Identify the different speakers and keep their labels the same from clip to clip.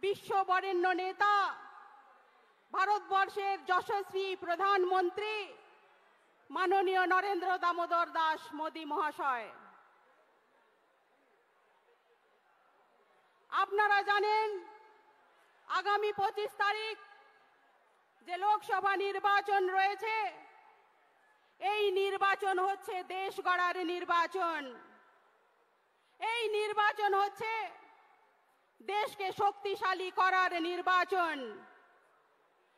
Speaker 1: বিশ্ববরেণ্য নেতা, ভারতবর্ষের যশস্বী প্রধানমন্ত্রী মাননীয় নরেন্দ্র দামোদর দাস মোদী মহাশয়। আপনারা জানেন আগামী 25 তারিখ যে লোকসভা নির্বাচন রয়েছে, এই নির্বাচন হচ্ছে দেশ গড়ার নির্বাচন। এই নির্বাচন হচ্ছে দেশকে শক্তিশালী করার নির্বাচন।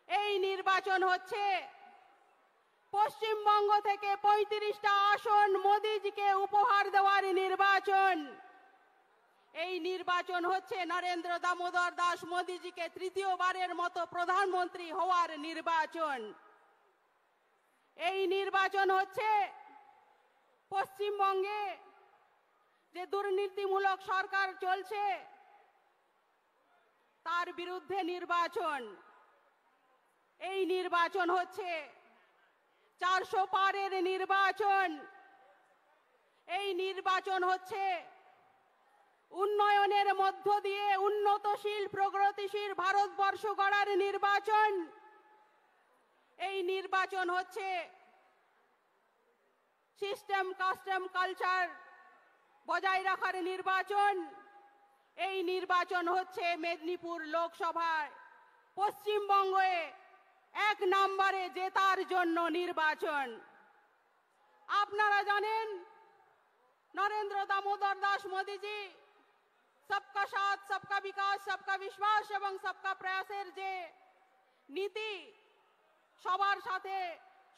Speaker 1: এই নির্বাচন হচ্ছে পশ্চিমবঙ্গ থেকে 35টা আসন মোদিজিকে উপহার দেওয়ার নির্বাচন। এই নির্বাচন হচ্ছে নরেন্দ্র দামোদর দাস মোদিজিকে তৃতীয়বারের মতো প্রধানমন্ত্রী হওয়ার নির্বাচন। এই নির্বাচন হচ্ছে পশ্চিমবঙ্গে যে দুর্নীতিমূলক সরকার চলছে তার বিরুদ্ধে নির্বাচন। এই নির্বাচন হচ্ছে 400 পারের নির্বাচন। এই নির্বাচন হচ্ছে উন্নয়নের মধ্য দিয়ে উন্নতশীল প্রগতিশীল ভারতবর্ষ গড়ার নির্বাচন। এই নির্বাচন হচ্ছে সিস্টেম কাস্টম কালচার বজায় রাখার নির্বাচন। এই নির্বাচন হচ্ছে মেদিনীপুর লোকসভায় পশ্চিমবঙ্গে 1 নম্বরে জেতার জন্য নির্বাচন। আপনারা জানেন নরেন্দ্র দামোদর দাস মোদিজি সবকা সাথ সবকা বিকাশ সবকা বিশ্বাস এবং সবকা প্রয়াসের যে নীতি, সবার সাথে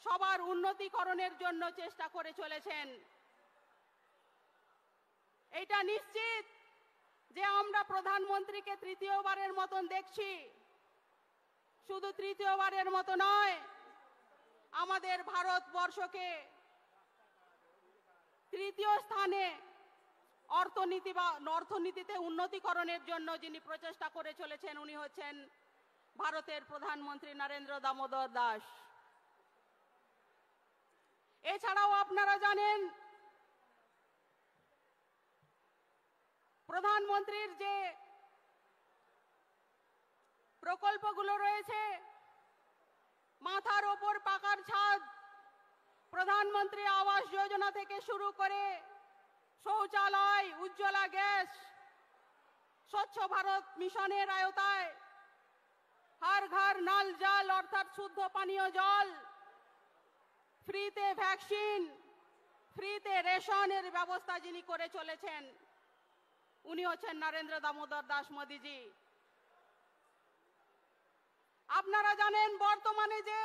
Speaker 1: সবার উন্নতিকরণের জন্য চেষ্টা করে চলেছেন। এটা নিশ্চিত যে আমরা প্রধানমন্ত্রীকে তৃতীয়বারের মতন দেখছি। শুধু তৃতীয়বারের মতো নয়, আমাদের ভারতবর্ষকে তৃতীয় স্থানে অর্থনীতিতে উন্নতিকরণের জন্য যিনি প্রচেষ্টা করে চলেছেন উনি হচ্ছেন ভারতের প্রধানমন্ত্রী নরেন্দ্র দামোদর দাস। এছাড়াও আপনারা জানেন প্রধানমন্ত্রীর যে প্রকল্পগুলো রয়েছে, মাথার ওপর পাকার ছাদ, প্রধানমন্ত্রী আবাস যোজনা থেকে শুরু করে শৌচালয়, উজ্জ্বলা গ্যাস, স্বচ্ছ ভারত মিশনের আওতায় হর ঘর নল জল অর্থাৎ শুদ্ধ পানীয় জল, ফ্রিতে ভ্যাকসিন, ফ্রিতে রেশনের ব্যবস্থা যিনি করে চলেছেন উনি হচ্ছেন নরেন্দ্র দামোদর দাস মোদিজি। আপনারা জানেন বর্তমানে যে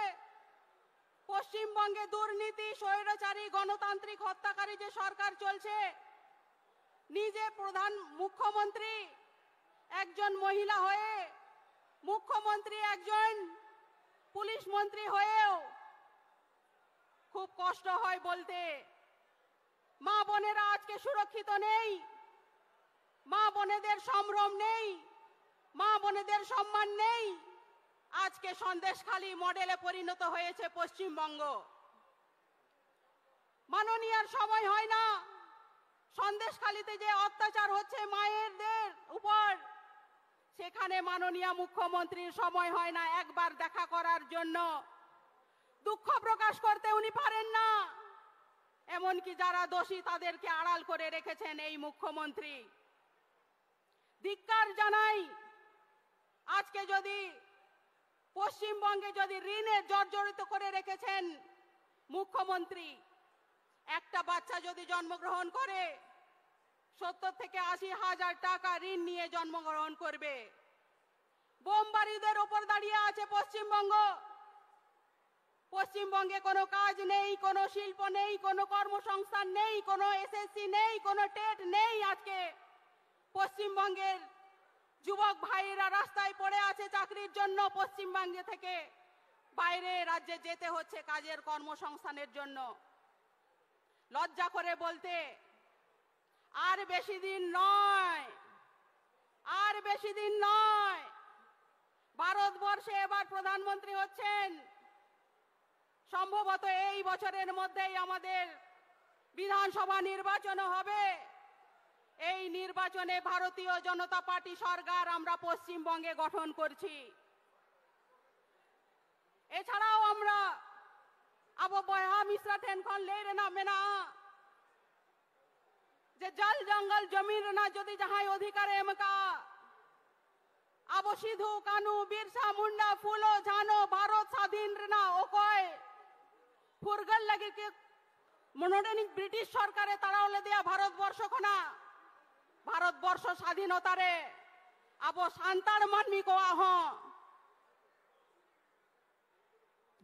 Speaker 1: পশ্চিমবঙ্গে দুর্নীতি, স্বৈরাচারী, গণতান্ত্রিক হত্যাকারী যে সরকার চলছে, নিজে প্রধান মুখ্যমন্ত্রী একজন মহিলা হয়ে, মুখ্যমন্ত্রী একজন পুলিশ মন্ত্রী হয়েও খুব কষ্ট হয় বলতে, মা বোনেরা আজকে সুরক্ষিত নেই, মা বোনেদের সম্ভ্রম নেই, মা বোনেদের সম্মান নেই। আজকে সন্দেশখালী মডেলে পরিণত হয়েছে পশ্চিমবঙ্গ। মাননীয়ার সময় হয় না, সন্দেশখালীতে যে অত্যাচার হচ্ছে মায়েদের উপর, সেখানে মাননীয় মুখ্যমন্ত্রীর সময় হয় না একবার দেখা করার জন্য, দুঃখ প্রকাশ করতে উনি পারেন না। এমনকি যারা দোষী তাদেরকে আড়াল করে রেখেছেন এই মুখ্যমন্ত্রী। ধিক্কার জানাই। আজকে যদি পশ্চিমবঙ্গে যদি ঋণে জর্জরিত করে রেখেছেন মুখ্যমন্ত্রী, একটা বাচ্চা যদি জন্মগ্রহণ করে 70 থেকে 80 হাজার টাকা ঋণ নিয়ে জন্মগ্রহণ করবে। বোমবারুদের ওপর দাঁড়িয়ে আছে পশ্চিমবঙ্গ। পশ্চিমবঙ্গে কোনো কাজ নেই, কোনো শিল্প নেই, কোনো কর্মসংস্থান নেই, কোনো এসএসসি নেই, কোনো টেট নেই। আজকে পশ্চিমবঙ্গের যুবক ভাইয়েরা রাস্তায় পড়ে আছে চাকরির জন্য। পশ্চিমবঙ্গে থেকে বাইরে রাজ্যে যেতে হচ্ছে কাজের কর্মসংস্থানের জন্য। লজ্জা করে বলতে, আর বেশি দিন নয়, আর বেশি দিন নয়, ভারতবর্ষে এবার প্রধানমন্ত্রী হচ্ছেন। সম্ভবত এই বছরের মধ্যেই আমাদের বিধানসভা নির্বাচন হবে। এই নির্বাচনে ভারতীয় জনতা পার্টি সরকার আমরা পশ্চিমবঙ্গে গঠন করছি। এছাড়াও আমরা আবো বয়া মিশ্রা ঠেন খন লে রেনা মেনা যে জল জঙ্গল জমিন রেনা যদি যাহাই অধিকার এমকা আবো সিধু কানু বিরসা মুন্ডা ফুলো ঝানো ভারত স্বাধীন রেনা ওকয় ফুরগল লাগি কে মনোডেনিক ব্রিটিশ সরকারে তারাওলে দেয়া ভারতবর্ষ খনা ভারতবর্ষ স্বাধীনতারে আবো সান্তার মানমি কো আহ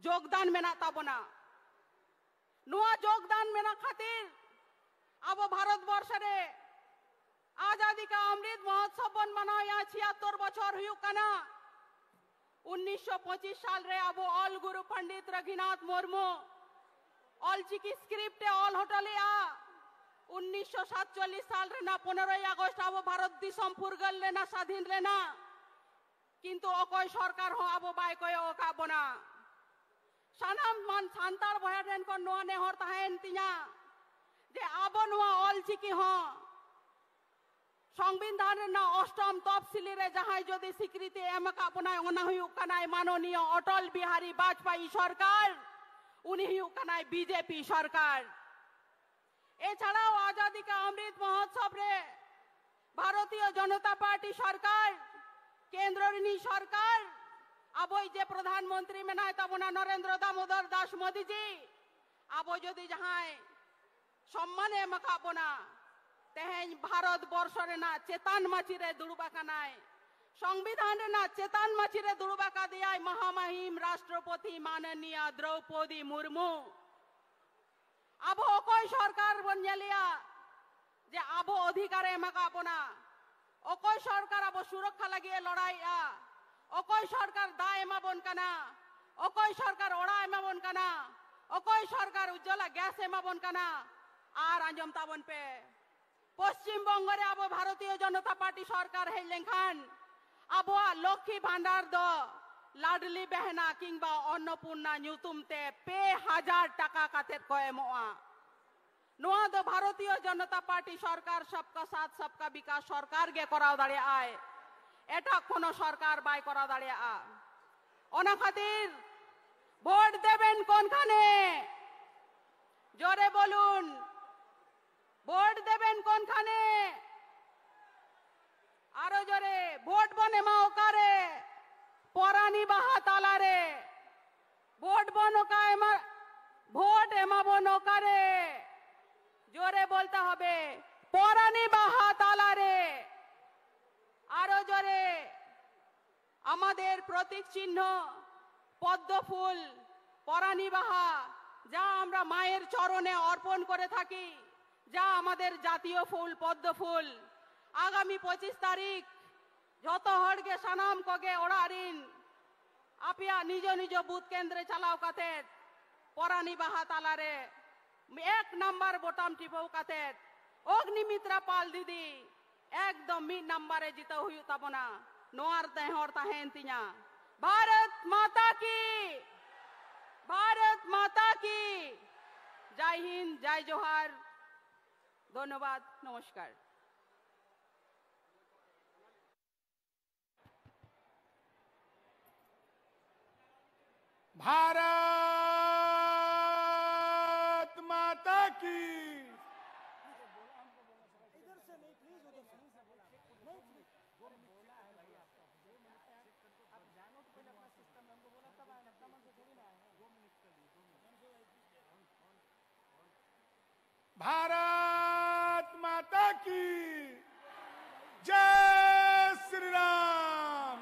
Speaker 1: যোগদান মেনা তাবনা নোয়া যোগদান মেনা খাতির আবো ভারতবর্ষ রে आजादी का अमृत महोत्सव बन मनाया 76 बछर हुयुक कना 1925 साल रे अब ऑल गुरु पंडित रघुनाथ मुर्मू ऑल चिकी स्क्रिप्ट ऑल होटलिया 1947 साल रे ना 15 আগস্ট अब भारत दिसम फुरगल लेना स्वाधीन लेना किंतु अकय सरकार हो अब बाय कय ओका बना सानाम मान सांतार भयादेन को नोआ नेहर ताहेन तिया जे अब नोआ ऑल चिकी हो संविधान अष्टम तफसिली रे जहां जदि स्वीकृति एमका बनाय ओना हुयुक कनाय माननीय अटल बिहारी वाजपेयी सरकार उनी हुयुक कनाय बीजेपी सरकार एछाड़ाओ आजादी का अमृत महोत्सव रे भारतीय जनता पार्टी सरकार केंद्र नी सरकार अब जे प्रधानमंत्री मेनाय तबना नरेंद्र दामोदर दास मोदी जी अब जदि जहां सम्मान एमका बना तेहेन भारत वर्ष रेना चेतान माचिरे दुड़ुबा कानाय संविधान रेना चेतान माचिरे दुड़ुबा का दिया महामहिम राष्ट्रपति माननीय द्रौपदी मुर्मू अब अकय सरकार बन लिया जे अब अधिकार एमका बना अकय सरकार अब सुरक्षा लगे लड़ाइया अकय सरकार दा एमा बन कना अकय सरकार ओड़ा एमा बन कना अकय सरकार उज्ज्वला गैस एमा बन कना आर आंजम ताबन पे पश्चिम बंगरे अब भारतीय जनता पार्टी सरकार है लेखान अब लक्ष्मी भांडार दो लाडली बहना किंबा अन्नपूर्णा न्यूतुमते पे 1000 टाका काते को एमोआ नोआ दो भारतीय जनता पार्टी सरकार सबका साथ सबका विकास सरकार गे कराव दाड़े आए एटा कोनो सरकार बाय कराव दाड़े आ ओना खातिर भोट देबेन कोन खाने जोरे बोलुन ভোট দেবেন কোনখানে আরো জোরে ভোট বনে মা ওকারে পরানি বাহা তালারে ভোট বন ওকায় ভোট এমা বন ওকারে জোরে বলতে হবে পরানি বাহা তালারে আরো জোরে আমাদের প্রতীক চিহ্ন পদ্ম ফুল পরানি বাহা যা আমরা মায়ের চরণে অর্পণ করে থাকি যা আমাদের জাতীয় ফুল পদ্ম ফুল আগামী 25 তারিখ যত হড়গে সানাম কগে ওড়ারিন আপিয়া নিজ নিজ বুথ কেন্দ্রে চালাও কাতে পরানি বাহা তালারে 1 নাম্বার বোতাম টিপও কাতে অগ্নিমিত্রা পাল দিদি একদম 1 নাম্বারে জিতা হুয়ু তাবনা নোয়ার দেহর তাহেন তিয়া भारत माता की जय हिंद जय जोहार धन्यवाद नमस्कार
Speaker 2: भारत माता की भारत माता की जय श्री राम।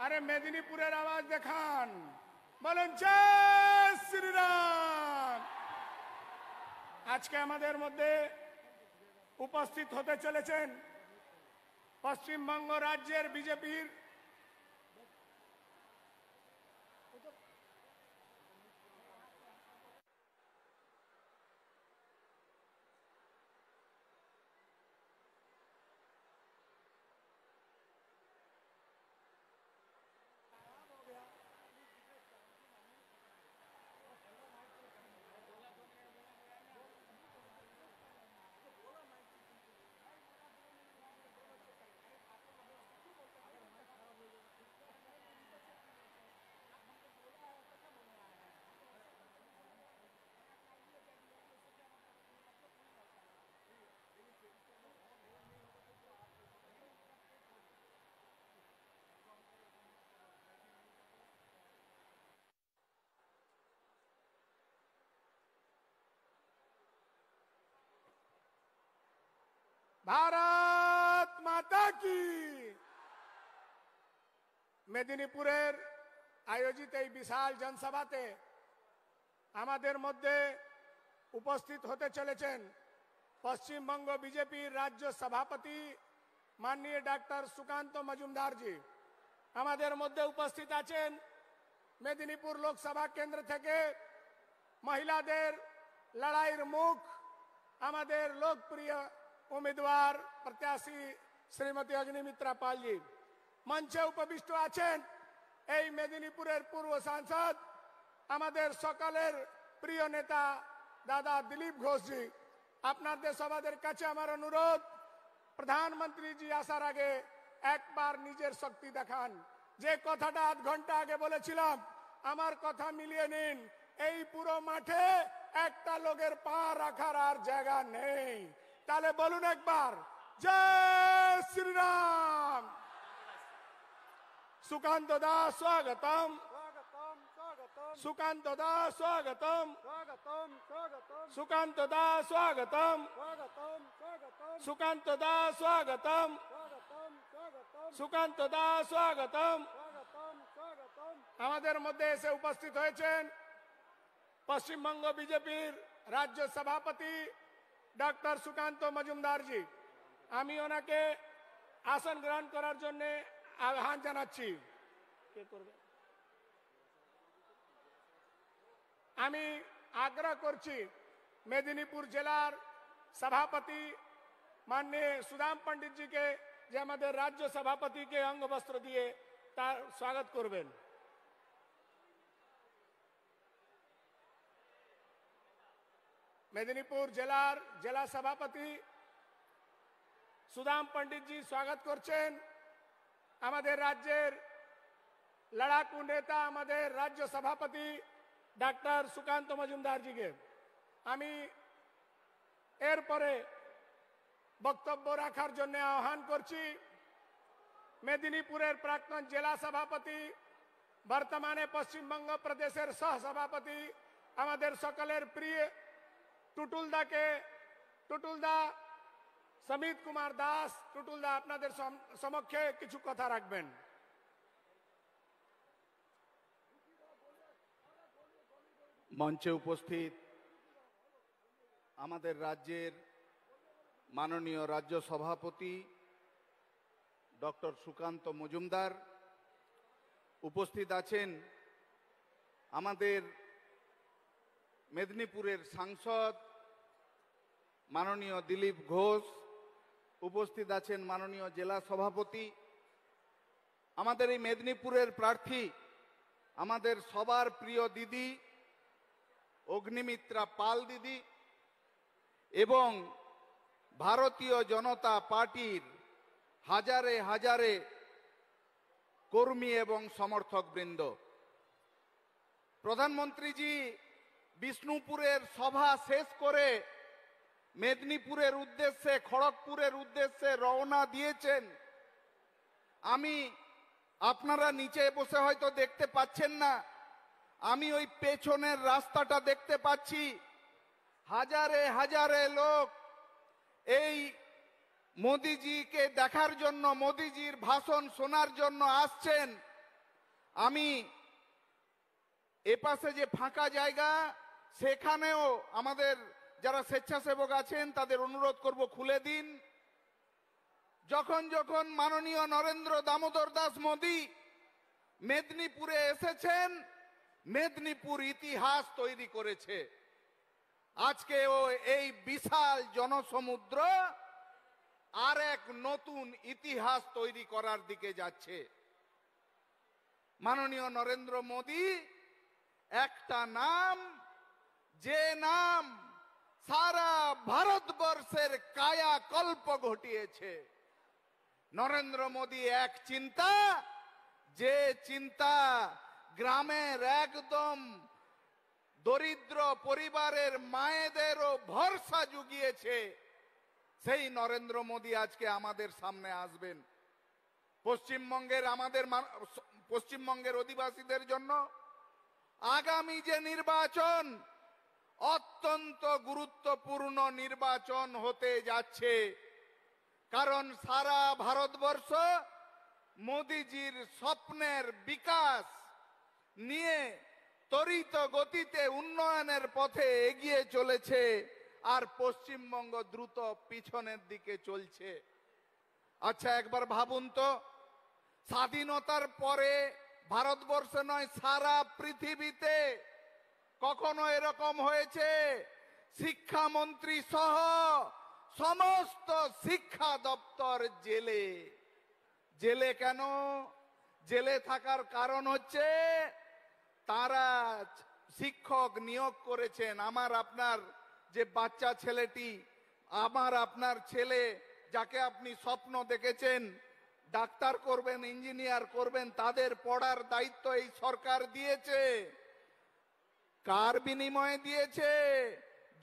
Speaker 2: अरे मेदिनीपुरेर आवाज देखान बोलें जय श्री राम। आज के आमादेर मध्य उपस्थित होते चलेছেন पश्चिमबंग राज्येर बीजेपीर ভারত মাতা কি। মেদিনীপুরের আয়োজিত এই বিশাল জনসভাতে আমাদের মধ্যে উপস্থিত হতে চলেছেন পশ্চিমবঙ্গ বিজেপির রাজ্য সভাপতি মাননীয় ডক্টর সুকান্ত মজুমদার জি। আমাদের মধ্যে উপস্থিত আছেন মেদিনীপুর লোকসভা কেন্দ্র থেকে মহিলাদের লড়াইয়ের মুখ আমাদের লোকপ্রিয় উম্মিদওয়ার প্রত্যাশী শ্রীমতী অগ্নিমিত্রা পাল জি। মঞ্চে উপবিষ্ট আছেন এই মেদিনীপুরের পূর্ব সাংসদ আমাদের সকলের প্রিয় নেতা দাদা দিলীপ ঘোষ জি। আপনাদের সবাদের কাছে আমার অনুরোধ, প্রধানমন্ত্রী জি আসার আগে একবার নিজের শক্তি দেখান। যে কথাটা আধ ঘন্টা আগে বলেছিলাম আমার কথা মিলিয়ে নিন, এই পুরো মাঠে একটা লোকের পা রাখার আর জায়গা নেই। তাহলে বলুন একবার জয় শ্রীরাম। সুকান্ত দাস স্বাগতম, সুকান্ত দাস স্বাগতম, সুকান্ত দাস স্বাগতম, সুকান্ত দাস স্বাগতম, সুকান্ত দাস স্বাগতম। আমাদের মধ্যে এসে উপস্থিত হয়েছেন পশ্চিমবঙ্গ বিজেপির রাজ্য সভাপতি ডক্টর সুকান্ত মজুমদার জি। আমি ওনাকে আসন গ্রহণ করার জন্য আহ্বান জানাচ্ছি। আমি আগ্রহ করছি মেদিনীপুর জেলার সভাপতি মাননীয় সুদাম पंडित जी के যে আমাদের রাজ্য সভাপতিকে অঙ্গবস্ত্র দিয়ে তার স্বাগত করবেন। মেদিনীপুর জেলার জেলা সভাপতি সুদাম पंडित जी স্বাগত করছেন আমাদের রাজ্যের লড়াকু নেতা আমাদের রাজ্য সভাপতি ডক্টর সুকান্ত মজুমদার জিকে। আমি এরপরে বক্তব্য রাখার জন্য আহ্বান করছি মেদিনীপুরের প্রাক্তন জেলা সভাপতি বর্তমানে পশ্চিমবঙ্গ প্রদেশের সহ সভাপতি আমাদের সকলের প্রিয় টুটুলদাকে। টুটুলদা সমিত কুমার দাস, টুটুলদা আপনাদের সমক্ষে কিছু কথা রাখবেন।
Speaker 3: মঞ্চে উপস্থিত আমাদের রাজ্যের মাননীয় রাজ্য সভাপতি ডক্টর সুকান্ত মজুমদার, উপস্থিত আছেন আমাদের মেদিনীপুরের সাংসদ মাননীয় দিলীপ ঘোষ, উপস্থিত আছেন মাননীয় জেলা সভাপতি, আমাদের এই মেদিনীপুরের প্রার্থী আমাদের সবার প্রিয় দিদি অগ্নিমিত্রা পাল দিদি এবং ভারতীয় জনতা পার্টির হাজারে হাজারে কর্মী এবং সমর্থক বৃন্দ। প্রধানমন্ত্রীজি বিষ্ণুপুরের সভা শেষ করে মেদিনীপুরের উদ্দেশ্যে খড়গপুরের উদ্দেশ্যে রওনা দিয়েছেন। আমি আপনারা নিচে বসে হয়তো দেখতে পাচ্ছেন না, আমি ওই পেছনের রাস্তাটা দেখতে পাচ্ছি। হাজারে হাজারে লোক এই মোদিজিকে দেখার জন্য, মোদিজির ভাষণ শোনার জন্য আসছেন। আমি এপাশে যে ফাঁকা জায়গা সেখানেও আমাদের যারা স্বেচ্ছাসেবক আছেন তাদের অনুরোধ করব খুলে দিন। যখন যখন মাননীয় নরেন্দ্র দামোদর দাস মোদি মেদিনীপুরে এসেছেন, মেদিনীপুর ইতিহাস তৈরি করেছে। আজকে ও এই বিশাল জনসমুদ্র আর এক নতুন ইতিহাস তৈরি করার দিকে যাচ্ছে। মাননীয় নরেন্দ্র মোদি একটা নাম, যে নাম সারা ভারতবর্ষের কায়াকল্প ঘটিয়েছে। নরেন্দ্র মোদি এক চিন্তা, যে চিন্তা গ্রামের একদম দরিদ্র পরিবারের মায়েদেরও ভরসা জুগিয়েছে, সেই নরেন্দ্র মোদি আজকে আমাদের সামনে আসবেন। পশ্চিমবঙ্গের অধিবাসীদের জন্য আগামী যে নির্বাচন অত্যন্ত গুরুত্বপূর্ণ নির্বাচন হতে যাচ্ছে। কারণ সারা ভারতবর্ষ মোদিজির স্বপ্নের বিকাশ নিয়ে তরিত গতিতে উন্নয়নের পথে এগিয়ে চলেছে, আর পশ্চিমবঙ্গ দ্রুত পিছনের দিকে চলছে। আচ্ছা, একবার ভাবুন তো, স্বাধীনতার পরে ভারতবর্ষে নয় সারা পৃথিবীতে কখনো এরকম হয়েছে শিক্ষামন্ত্রী সহ সমস্ত শিক্ষা দপ্তর জেলে? জেলে কেন? জেলে থাকার কারণ হচ্ছে তারা শিক্ষক নিয়োগ করেছেন। আমার আপনার যে বাচ্চা ছেলেটি, আমার আপনার ছেলে যাকে আপনি স্বপ্ন দেখেছেন ডাক্তার করবেন, ইঞ্জিনিয়ার করবেন, তাদের পড়ার দায়িত্ব এই সরকার দিয়েছে। কার বিনিময়ে দিয়েছে?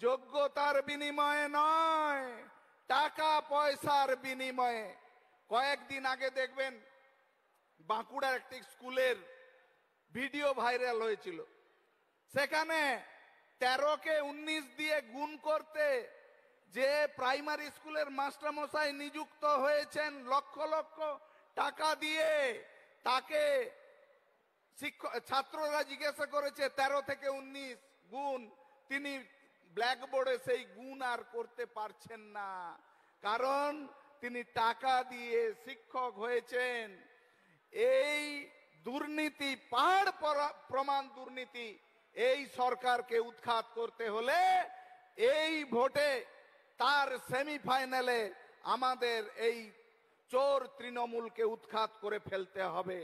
Speaker 3: যোগ্যতার বিনিময়ে নয়, টাকা পয়সার বিনিময়ে। কয়েকদিন আগে দেখবেন বাঁকুড়ার একটি স্কুলের ভিডিও ভাইরাল হয়েছিল। সেখানে 13কে 19 দিয়ে গুণ করতে যে প্রাইমারি স্কুলের মাস্টারমশাই নিযুক্ত হয়েছেন লক্ষ লক্ষ টাকা দিয়ে, তাকে ছাত্ররা জিজ্ঞাসা করেছে 13 থেকে 19 গুণ, তিনি ব্ল্যাকবোর্ডে সেই গুণ আর করতে পারছেন না, কারণ তিনি টাকা দিয়ে শিক্ষক হয়েছেন। এই দুর্নীতি, পাহাড় প্রমাণ দুর্নীতি, এই সরকারকে উৎখাত করতে হলে এই ভোটে তার সেমিফাইনালে আমাদের এই চোর তৃণমূলকে উৎখাত করে ফেলতে হবে।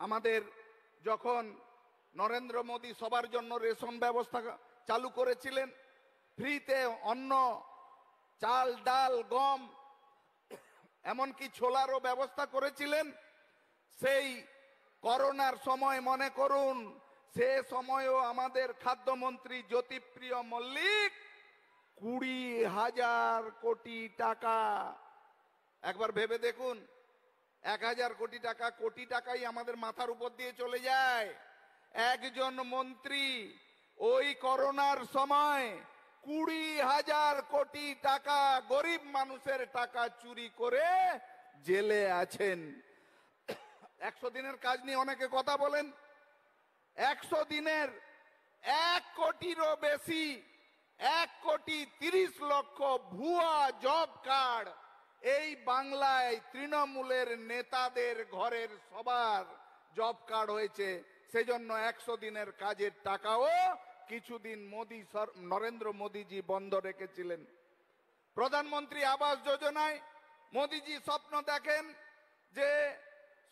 Speaker 3: আমাদের যখন নরেন্দ্র মোদী সবার জন্য রেশন ব্যবস্থা চালু করেছিলেন, ফ্রিতে অন্ন, চাল, ডাল, গম, এমনকি ছোলারও ব্যবস্থা করেছিলেন, সেই করোনার সময় মনে করুন, সে সময়ও আমাদের খাদ্যমন্ত্রী জ্যোতিপ্রিয় মল্লিক 20,000 কোটি টাকা, একবার ভেবে দেখুন, 1,000 কোটি টাকা, কোটি টাকাই আমাদের মাথার উপর দিয়ে চলে যায়। একজন মন্ত্রী ওই করোনার সময় 20,000 কোটি টাকা গরিব মানুষের টাকা চুরি করে জেলে আছেন। 100 দিনের কাজ নিয়ে অনেকে কথা বলেন, 100 দিনের 1 কোটিরও বেশি, 1,30,00,000 ভুয়া জব কার্ড এই বাংলায় তৃণমূলের নেতাদের ঘরের সবার জব কার্ড হয়েছে। সেজন্য 100 দিনের কাজের টাকাও কিছুদিন নরেন্দ্র মোদীজি বন্ধ রেখেছিলেন। প্রধানমন্ত্রী আবাস যোজনায় মোদীজি স্বপ্ন দেখেন যে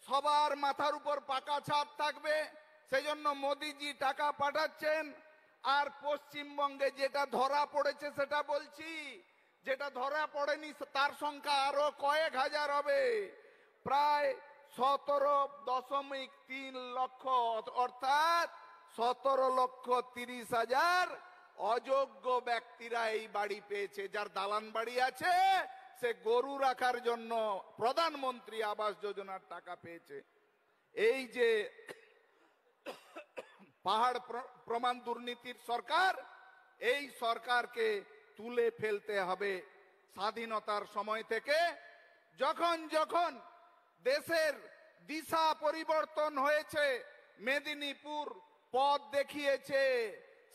Speaker 3: সবার মাথার উপর পাকা ছাদ থাকবে, সেজন্য মোদীজি টাকা পাঠাচ্ছেন। আর পশ্চিমবঙ্গে যেটা ধরা পড়েছে সেটা বলছি, যেটা ধরা পড়েনি তার সংখ্যা আরো কয়েক হাজার হবে, প্রায় 17.3 লক্ষ, অর্থাৎ 17,30,000 অযোগ্য ব্যক্তিরা এই বাড়ি পেয়েছে। যার দালান বাড়ি আছে সে গরু রাখার জন্য প্রধানমন্ত্রী আবাস যোজনার টাকা পেয়েছে। এই যে পাহাড় প্রমাণ দুর্নীতির সরকার, এই সরকারকে তুলে ফেলতে হবে। স্বাধীনতার সময় থেকে যখন যখন দেশের দিশা পরিবর্তন হয়েছে, মেদিনীপুর পথ দেখিয়েছে।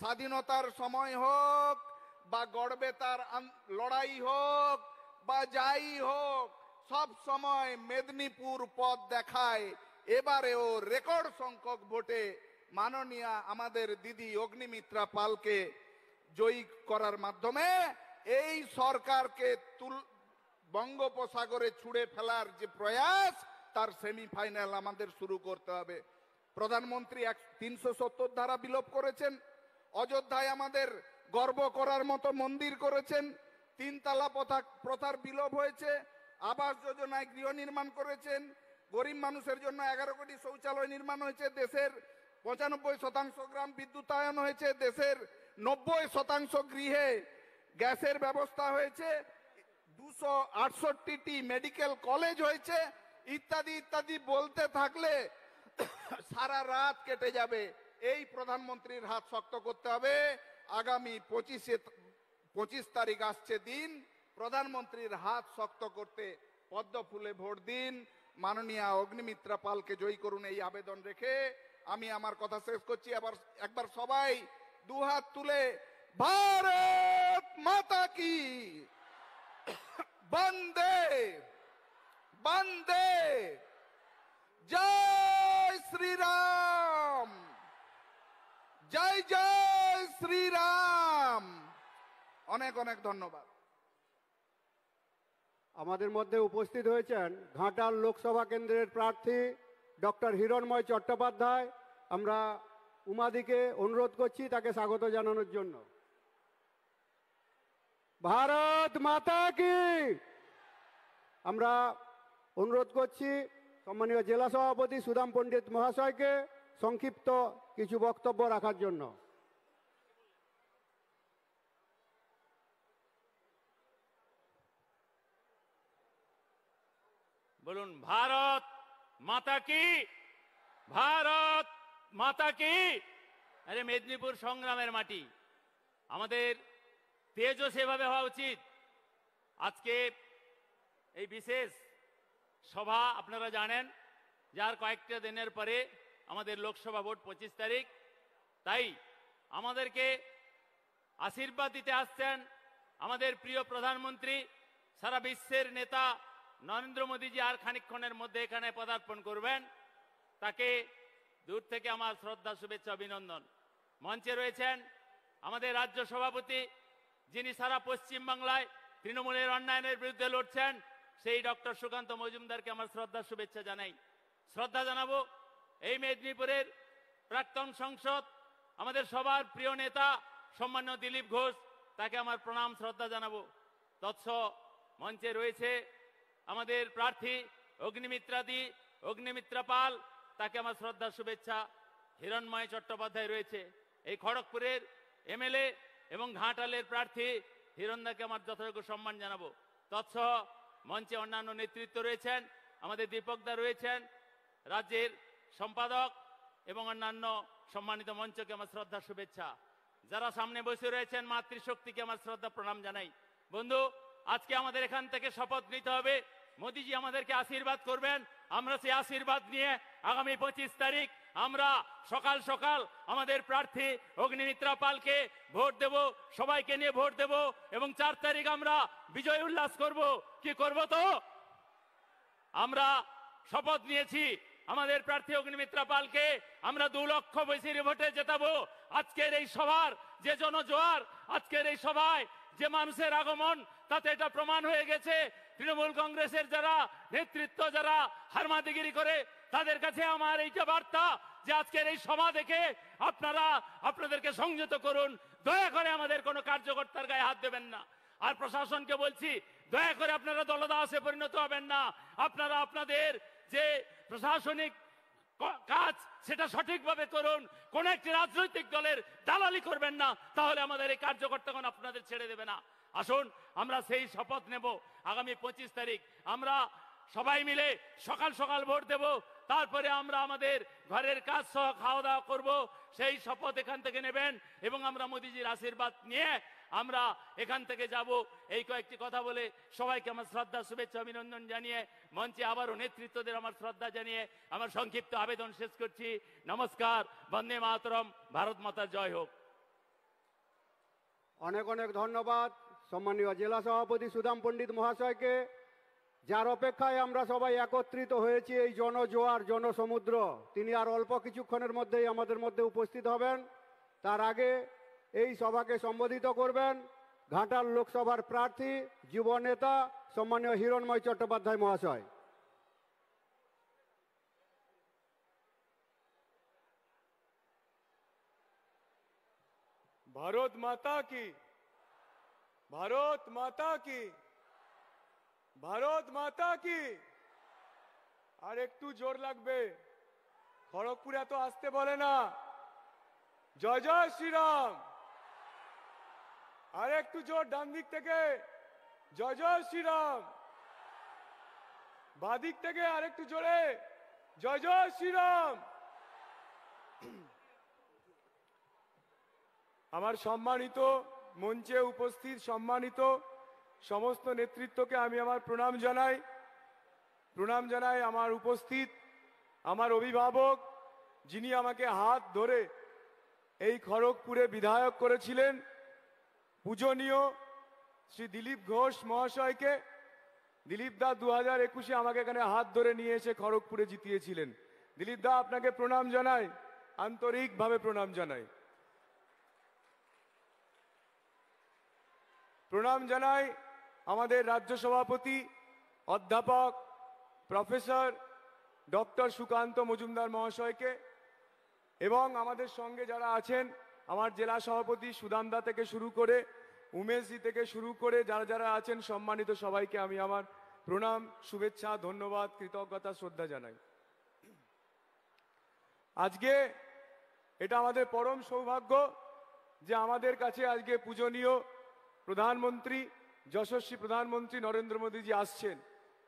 Speaker 3: স্বাধীনতার সময় হোক বা গড়বেতার লড়াই হোক বা যাই হোক, সব সময় মেদিনীপুর পথ দেখায়। এবারেও রেকর্ড সংখ্যক ভোটে মাননীয়া আমাদের দিদি অগ্নিমিত্রা পালকে জয়ী করার মাধ্যমে এই সরকারকে বঙ্গোপসাগরে ছুড়ে ফেলার যে প্রয়াস, তার সেমিফাইনাল আমাদের শুরু করতে হবে। প্রধানমন্ত্রী 370 ধারা বিলোপ করেছেন, অযোধ্যায় আমাদের গর্ব করার মতো মন্দির করেছেন, 3 তালা প্রথার বিলোপ হয়েছে, আবাস যোজনায় গৃহ নির্মাণ করেছেন, গরিব মানুষের জন্য 11 কোটি শৌচালয় নির্মাণ হয়েছে, দেশের 95% গ্রাম বিদ্যুতায়ন হয়েছে, দেশের 90% গৃহে গ্যাসের ব্যবস্থা হয়েছে, 268টি মেডিকেল কলেজ হয়েছে, ইত্যাদি ইত্যাদি বলতে থাকলে সারা রাত কেটে যাবে। এই প্রধানমন্ত্রীর হাত শক্ত করতে হবে। আগামী 25 তারিখ আসছে দিন, প্রধানমন্ত্রীর হাত শক্ত করতে পদ্ম ফুলে ভোট দিন, মাননীয়া অগ্নিমিত্রা পালকে জয়ী করুন, এই আবেদন রেখে আমি আমার কথা শেষ করছি। একবার সবাই দুহাত তুলে ভারত মাতা কি, বন্দে বন্দে, জয় শ্রীরাম, জয় জয় শ্রীরাম। অনেক অনেক ধন্যবাদ।
Speaker 4: আমাদের মধ্যে উপস্থিত হয়েছেন ঘাটাল লোকসভা কেন্দ্রের প্রার্থী ডক্টর হিরণময় চট্টোপাধ্যায়। আমরা উমাদিকে অনুরোধ করছি তাকে স্বাগত জানানোর জন্য। ভারত মাতা কি। আমরা অনুরোধ করছি সম্মানীয় জেলা সভাপতি সুদাম পণ্ডিত মহাশয়কে সংক্ষিপ্ত কিছু বক্তব্য রাখার জন্য।
Speaker 5: বলুন ভারত মাতা কি, ভারত মাতা কি। আরে মেদিনীপুর সংগ্রামের মাটি, আমাদের তেজও সেভাবে হওয়া উচিত। আজকে এই বিশেষ সভা আপনারা জানেন, যার কয়েকটা দিনের পরে আমাদের লোকসভা ভোট 25 তারিখ। তাই আমাদেরকে আশীর্বাদ দিতে আসছেন আমাদের প্রিয় প্রধানমন্ত্রী, সারা বিশ্বের নেতা নরেন্দ্র মোদীজি আর খানিকক্ষণের মধ্যে এখানে পদার্পণ করবেন। তাকে দূর থেকে আমার শ্রদ্ধা, শুভেচ্ছা, অভিনন্দন। মঞ্চে রয়েছেন আমাদের রাজ্য সভাপতি, যিনি সারা পশ্চিম বাংলায় তৃণমূলের অন্যায়ের বিরুদ্ধে লড়ছেন, সেই ডক্টর সুকান্ত মজুমদারকে আমার শ্রদ্ধা, শুভেচ্ছা জানাই। শ্রদ্ধা জানাবো এই মেদিনীপুরের প্রাক্তন সংসদ, আমাদের সবার প্রিয় নেতা সম্মানীয় দিলীপ ঘোষ, তাকে আমার প্রণাম, শ্রদ্ধা জানাবো। তৎস মঞ্চে রয়েছে আমাদের প্রার্থী অগ্নিমিত্রা পাল, তাকে আমার শ্রদ্ধা, শুভেচ্ছা। হিরণময় চট্টোপাধ্যায় রয়েছে এই খড়গপুরের এমএলএ এবং ঘাটালের প্রার্থী হিরণদাকে আমার যথাযোগ্য সম্মান জানাবো। তৎসহ মঞ্চে অন্যান্য নেতৃত্ব রয়েছেন, আমাদের দীপকদা রয়েছেন, রাজ্যের সম্পাদক এবং অন্যান্য সম্মানিত মঞ্চকে আমার শ্রদ্ধা, শুভেচ্ছা। যারা সামনে বসে রয়েছেন মাতৃশক্তিকে আমার শ্রদ্ধা, প্রণাম জানাই। বন্ধু, আজকে আমাদের এখান থেকে শপথ নিতে হবে, মোদিজি আমাদেরকে আশীর্বাদ করবেন। আমরা সেই আশীর্বাদ নিয়ে আগামী 25 তারিখ আমরা সকাল সকাল আমাদের প্রার্থী অগ্নিমিত্রা পালকে ভোট দেব, সবাইকে নিয়ে ভোট দেব এবং 4 তারিখ আমরা বিজয় উল্লাস করব। কি করব? তো আমরা শপথ নিয়েছি আমাদের প্রার্থী অগ্নিমিত্রা পালকে আমরা 2 লক্ষ বেশি ভোটে জেতাবো। আজকের এই সভার যে জনজোয়ার, আজকের এই সভায় যে মানুষের আগমন, তাতে এটা প্রমাণ হয়ে গেছে তৃণমূল কংগ্রেসের যারা নেতৃত্ব, যারা হারমাদিগিরি করে, তাদের কাছে আমার এইটা বার্তা যে আজকের এই সভা দেখে আপনারা আপনাদেরকে সংযত করুন। দয়া করে আমাদের কোনো কার্যকর্তার গায়ে হাত দেবেন না। আর প্রশাসনকে বলছি, দয়া করে আপনারা দলদাসে পরিণত হবেন না। আপনারা আপনাদের যে প্রশাসনিক কাজ সেটা সঠিকভাবে করুন। কোন একটি রাজনৈতিক দলের দালালি করবেন না, তাহলে আমাদের এই কার্যকর্তাগণ আপনাদের ছেড়ে দেবে না। আসুন আমরা সেই শপথ নেব। আগামী 25 তারিখ আমরা সবাই মিলে সকাল সকাল ভোট দেব, তারপরে আমরা আমাদের ঘরের কাজ সহ খাওয়া দাওয়া করব। সেই শপথ এখান থেকে নেবেন এবং আমরা মোদিজির আশীর্বাদ নিয়ে আমরা এখান থেকে যাব। এই কয়েকটি কথা বলে সবাইকে আমার শ্রদ্ধা, শুভেচ্ছা, অভিনন্দন জানিয়ে মঞ্চে আবারও নেতৃত্বদের আমার শ্রদ্ধা জানিয়ে আমার সংক্ষিপ্ত আবেদন শেষ করছি। নমস্কার, বন্দে মাতরম, ভারত মাতার জয় হোক।
Speaker 4: অনেক অনেক ধন্যবাদ সম্মানীয় জেলা সভাপতি সুদাম পণ্ডিত মহাশয়কে, যার অপেক্ষায় আমরা সবাই একত্রিত হয়েছি এই জনজোয়ার, জনসমুদ্র। তিনি আর অল্প কিছুক্ষণের মধ্যেই আমাদের মধ্যে উপস্থিত হবেন। তার আগে এই সভাকে সম্বোধিত করবেন ঘাটাল লোকসভার প্রার্থী যুব নেতা সম্মানীয় হিরণময় চট্টোপাধ্যায় মহাশয়।
Speaker 6: ভারত মাতা কি, ভারত মাতা কি, ভারত মাতা কি। আর একটু জোর লাগবে, খড়গপুর এত আসতে বলে না। জয় জয় শ্রীরাম। আর একটু জোর ডান দিক থেকে, জয় জয় শ্রীরাম। বাদিক থেকে আর একটু জোরে, জয় জয় শ্রীরাম। আমার সম্মানিত মঞ্চে উপস্থিত সম্মানিত সমস্ত নেতৃত্বকে আমি আমার প্রণাম জানাই আমার উপস্থিত আমার অভিভাবক যিনি আমাকে হাত ধরে এই খড়গপুরে বিধায়ক করেছিলেন পূজনীয় শ্রী দিলীপ ঘোষ মহাশয়কে। দিলীপ দা 2021-এ আমাকে এখানে হাত ধরে নিয়ে এসে খড়গপুরে জিতিয়েছিলেন। দিলীপ দা আপনাকে প্রণাম জানাই, আন্তরিকভাবে প্রণাম জানাই। প্রণাম জানাই আমাদের রাজ্য সভাপতি অধ্যাপক প্রফেসর ডক্টর সুকান্ত মজুমদার মহাশয়কে এবং আমাদের সঙ্গে যারা আছেন আমার জেলা সভাপতি সুদামদা থেকে শুরু করে উমেশজি থেকে শুরু করে যারা যারা আছেন সম্মানিত সবাইকে আমি আমার প্রণাম, শুভেচ্ছা, ধন্যবাদ, কৃতজ্ঞতা, শ্রদ্ধা জানাই। আজকে এটা আমাদের পরম সৌভাগ্য যে আমাদের কাছে আজকে পূজনীয় প্রধানমন্ত্রী যশস্বী প্রধানমন্ত্রী নরেন্দ্র মোদীজি আসছেন,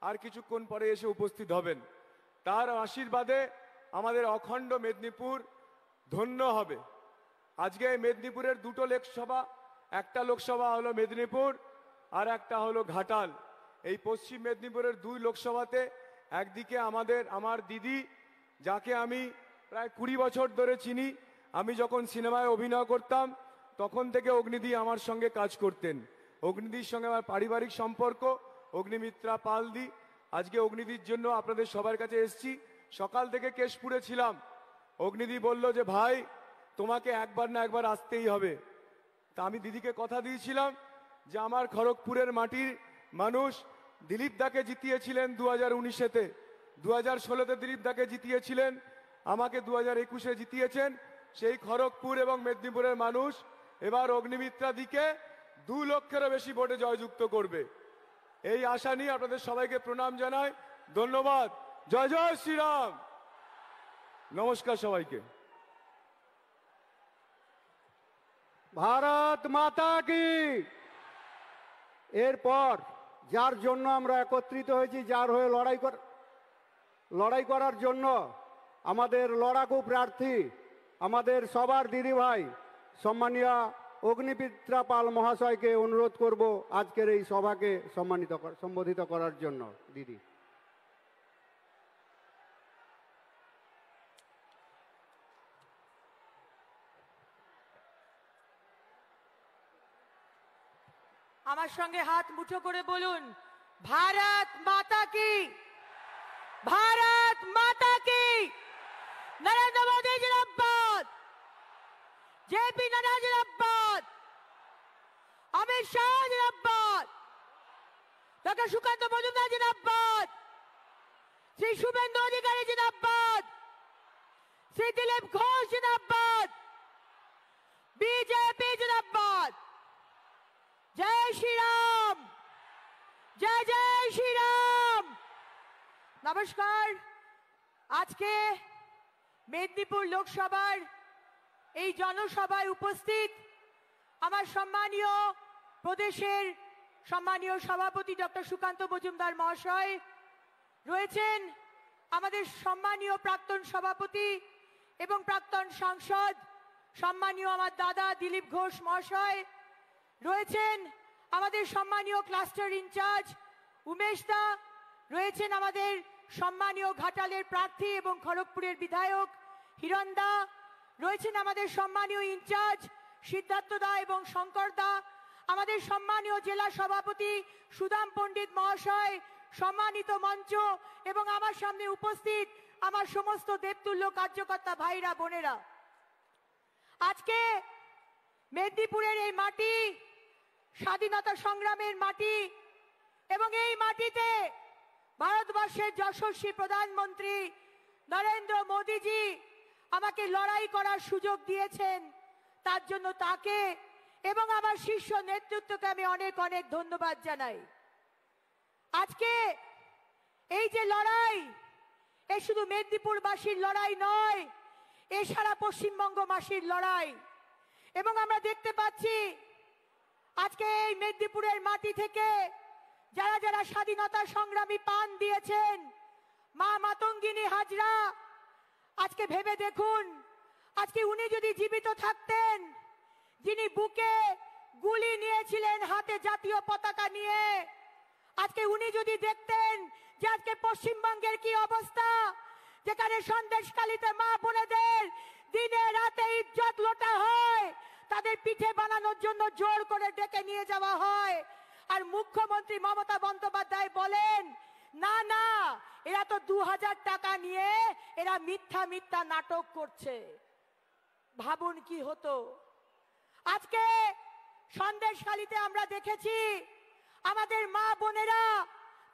Speaker 6: আর কিছুক্ষণ পরে এসে উপস্থিত হবেন। তার আশীর্বাদে আমাদের অখণ্ড মেদিনীপুর ধন্য হবে। আজকে মেদিনীপুরের দুটো লোকসভা, একটা লোকসভা হলো মেদিনীপুর আর একটা হলো ঘাটাল। এই পশ্চিম মেদিনীপুরের দুই লোকসভাতে একদিকে আমার দিদি যাকে আমি প্রায় 20 বছর ধরে চিনি, আমি যখন সিনেমায় অভিনয় করতাম তখন থেকে অগ্নিদি আমার সঙ্গে কাজ করতেন। অগ্নিদির সঙ্গে আমার পারিবারিক সম্পর্ক, অগ্নিমিত্রা পালদি। আজকে অগ্নিদির জন্য আপনাদের সবার কাছে এসেছি। সকাল থেকে কেশপুরে ছিলাম, অগ্নিদি বলল যে ভাই তোমাকে একবার না একবার আসতেই হবে। তা আমি দিদিকে কথা দিয়েছিলাম যে আমার খড়গপুরের মাটির মানুষ দিলীপ দাকে জিতিয়েছিলেন 2019-তে, 2016-তে দিলীপ দাকে জিতিয়েছিলেন, আমাকে 2021-এ জিতিয়েছেন। সেই খড়গপুর এবং মেদিনীপুরের মানুষ এবার অগ্নিমিত্রা দিকে 2 লক্ষেরও বেশি ভোটে জয়যুক্ত করবে। এই আশা নিয়ে আপনাদের সবাইকে প্রণাম জানাই, ধন্যবাদ। জয় জয় শ্রীরাম, নমস্কার সবাইকে।
Speaker 4: ভারত মাতা কি। এরপর যার জন্য আমরা একত্রিত হয়েছি, যার হয়ে লড়াই করার জন্য আমাদের লড়াকু প্রার্থী, আমাদের সবার দিদিভাই সম্মানীয় অগ্নিমিত্রা পাল মহাশয়কে অনুরোধ করব আজকের এই সভাকে সম্বোধিত করার জন্য। দিদি।
Speaker 7: আমার সঙ্গে হাত মুঠো করে বলুন, ভারত মাতা কি, ভারত মাতা কি। নরেন্দ্র মোদী জিন্দাবাদ, জেপি নাড্ডা জিন্দাবাদ, অমিত শাহ জিন্দাবাদ, ডক্টর সুকান্ত মজুমদার জিন্দাবাদ, শ্রী শুভেন্দু অধিকারী জিন্দাবাদ, শ্রী দিলীপ ঘোষ জিন্দাবাদ, বিজেপি জিন্দাবাদ। জয় শ্রীরাম, জয় জয় শ্রীরাম। নমস্কার। আজকে মেদিনীপুর লোকসভার এই জনসভায় উপস্থিত আমার সম্মানীয় প্রদেশের সম্মানীয় সভাপতি ডক্টর সুকান্ত মজুমদার মহাশয় রয়েছেন, আমাদের সম্মানীয় প্রাক্তন সভাপতি এবং প্রাক্তন সাংসদ সম্মানীয় আমার দাদা দিলীপ ঘোষ মহাশয় রয়েছেন, আমাদের সম্মানীয় ক্লাস্টার ইনচার্জ উমেশ দা রয়েছেন, আমাদের সম্মানীয় ঘাটালের প্রার্থী এবং খড়গপুরের বিধায়ক হিরণ দা রয়েছেন, আমাদের সম্মানীয় ইনচার্জ সিদ্ধার্থ দা এবং শঙ্কর দা, আমাদের সম্মানীয় জেলা সভাপতি সুদাম পণ্ডিত মহাশয়, সম্মানিত মঞ্চ এবং আমার সামনে উপস্থিত আমার সমস্ত দেবতুল্য কার্যকর্তা ভাইরা বোনেরা। আজকে মেদিনীপুরের এই মাটি স্বাধীনতা সংগ্রামের মাটি এবং এই মাটিতে ভারতবর্ষের যশস্বী প্রধানমন্ত্রী নরেন্দ্র মোদীজি আমাকে লড়াই করার সুযোগ দিয়েছেন, তার জন্য তাকে এবং আমার শীর্ষ নেতৃত্বকে আমি অনেক অনেক ধন্যবাদ জানাই। আজকে এই যে লড়াই, এ শুধু মেদিনীপুরবাসীর লড়াই নয়, এ সারা পশ্চিমবঙ্গবাসীর লড়াই। এবং আমরা দেখতে পাচ্ছি আজকে এই মেদিনীপুরের মাটি থেকে যারা যারা স্বাধীনতা সংগ্রামী প্রাণ দিয়েছেন, মা মাতঙ্গিনী হাজরা, আজকে ভেবে দেখুন, আজকে উনি যদি জীবিত থাকতেন, যিনি বুকে গুলি নিয়েছিলেন হাতে জাতীয় পতাকা নিয়ে। আজকে উনি যদি দেখতেন যে আজকে পশ্চিমবঙ্গের কি অবস্থা, যেখানে সন্দেশখালীতে মা বোনেদের দিনে রাতে ইজ্জত লোটা হয়, তাদের পিঠে বানানোর জন্য জোর করে ডেকে নিয়ে যাওয়া হয়, আর মুখ্যমন্ত্রী মমতা বন্দ্যোপাধ্যায় বলেন না না এরা তো 2000 টাকা নিয়ে এরা মিথ্যা মিথ্যা নাটক করছে। ভাবুন কি হতো। আজকে সন্দেশখালীতে আমরা দেখেছি আমাদের মা বোনেরা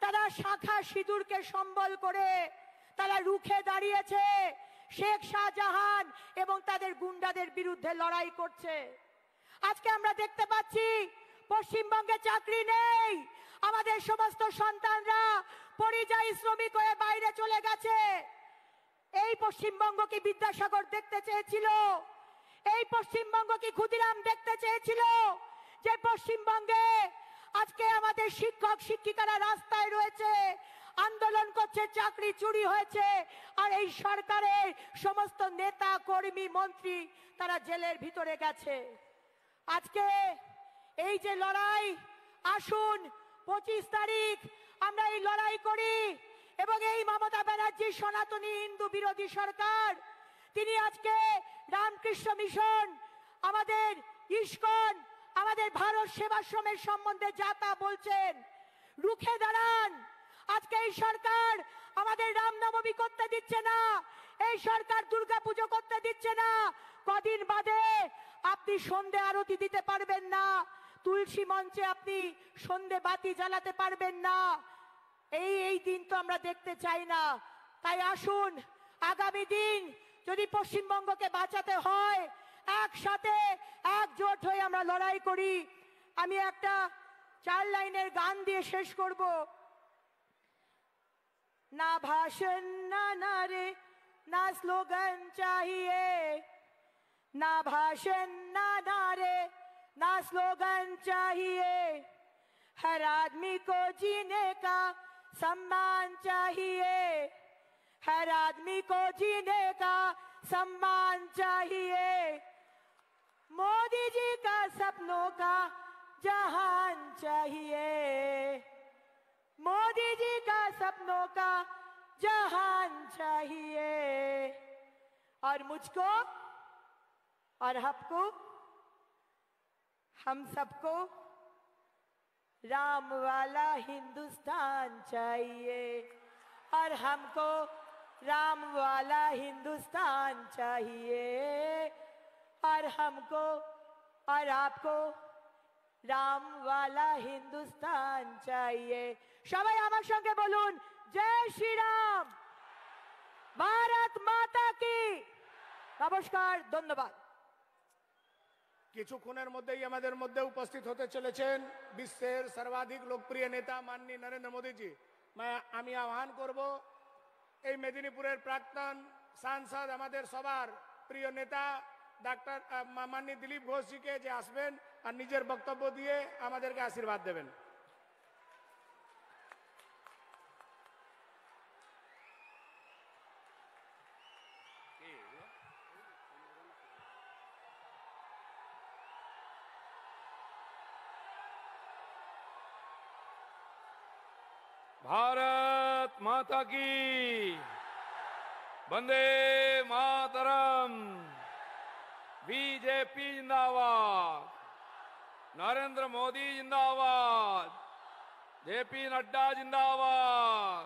Speaker 7: তারা শাখা সিঁদুরকে সম্বল করে তারা রুখে দাঁড়িয়েছে, শেখ শাহজাহান এবং তাদের গুন্ডাদের বিরুদ্ধে লড়াই করছে। আজকে আমরা দেখতে পাচ্ছি পশ্চিমবঙ্গে চাকরি নেই, আমাদের সমস্ত সন্তানরা পরিযায়ী শ্রমিক হয়ে বাইরে চলে গেছে। এই পশ্চিমবঙ্গ কি বিদ্যাসাগর দেখতে চেয়েছিল? এই পশ্চিমবঙ্গ কি ক্ষুদিরাম দেখতে চেয়েছিল? যে পশ্চিমবঙ্গে আজকে আমাদের শিক্ষক শিক্ষিকারা রাস্তায় রয়েছে, আন্দোলন করছে, চাকরি চুরি হয়েছে, আর এই সরকারের সমস্ত নেতা কর্মী মন্ত্রী তারা জেলের ভিতরে গেছে। আজকে এই যে লড়াই, আসুন 25 তারিখ আমরা এই লড়াই করি এবং এই মমতা ব্যানার্জি সনাতনী হিন্দু বিরোধী সরকার, তিনি আজকে রামকৃষ্ণ মিশন, আমাদের ইস্কন, আমাদের ভারত সেবাশ্রমের সম্বন্ধে যা তা বলছেন, রুখে দাঁড়ান। আজকে এই সরকার আমাদের রামনবমী করতে দিচ্ছে না, এই সরকার দুর্গাপুজো করতে দিচ্ছে না। কদিন বাদে আপনি সন্ধে আরতি দিতে পারবেন না, তুলসী মঞ্চে আপনি সন্ধে বাতি জ্বালাতে পারবেন না। এই দিন তো আমরা দেখতে চাই না। তাই আসুন আগামী দিন যদি পশ্চিমবঙ্গকে বাঁচাতে হয়, একসাথে একজোট হয়ে আমরা লড়াই করি। আমি একটা 4 লাইনের গান দিয়ে শেষ করব। না ভাষণ না নারে না স্লোগান चाहिए, ना भाषण ना नारे ना स्लोगन चाहिए, हर आदमी को जीने का सम्मान चाहिए, हर आदमी को जीने का सम्मान चाहिए। मोदी जी का सपनों का जहान चाहिए, मोदी जी का सपनों का जहान चाहिए। और मुझको और आपको, हम सबको राम वाला हिंदुस्तान चाहिए, और हमको राम वाला हिंदुस्तान चाहिए, और हमको और आपको राम वाला हिंदुस्तान चाहिए। সবাই আমার সঙ্গে বলুন জয় শ্রীরাম, ভারত মাতা কি। নমস্কার, ধন্যবাদ।
Speaker 2: কিছুক্ষণের মধ্যেই আমাদের মধ্যে উপস্থিত হতে চলেছেন বিশ্বের সর্বাধিক লোকপ্রিয় নেতা মাননীয় নরেন্দ্র মোদীজি। আমি আহ্বান করব এই মেদিনীপুরের প্রাক্তন সাংসদ, আমাদের সবার প্রিয় নেতা ডাক্তার মাননীয় দিলীপ ঘোষজিকে যে আসবেন আর নিজের বক্তব্য দিয়ে আমাদেরকে আশীর্বাদ দেবেন।
Speaker 6: भारत माता की, वंदे मातरम, बीजेपी जिंदाबाद, नरेंद्र मोदी जिंदाबाद, जेपी नड्डा जिंदाबाद,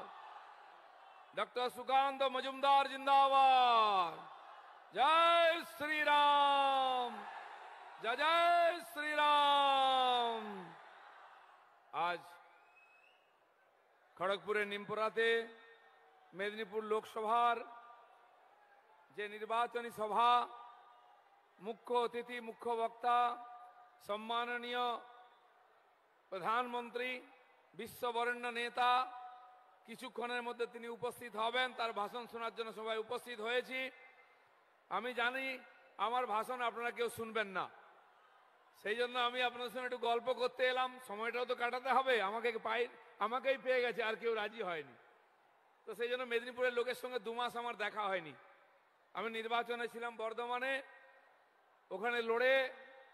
Speaker 6: डॉक्टर सुकांत मजुमदार जिंदाबाद। जय श्री राम, जय जय श्री राम। आज খড়গপুরের নিমপুরাতে মেদিনীপুর লোকসভার যে নির্বাচনী সভা, মুখ্য অতিথি, মুখ্য বক্তা সম্মাননীয় প্রধানমন্ত্রী, বিশ্ববরেণ্য নেতা, কিছুক্ষণের মধ্যে তিনি উপস্থিত হবেন, তার ভাষণ শোনার জন্য সবাই উপস্থিত হয়েছি। আমি জানি আমার ভাষণ আপনারা কেউ শুনবেন না, সেই জন্য আমি আপনাদের সঙ্গে একটু গল্প করতে এলাম। সময়টাও তো কাটাতে হবে, আমাকেই পেয়ে গেছে, আর কেউ রাজি হয়নি। তো সেই জন্য মেদিনীপুরের লোকের সঙ্গে 2 মাস আমার দেখা হয়নি। আমি নির্বাচনে ছিলাম বর্ধমানে, ওখানে লড়ে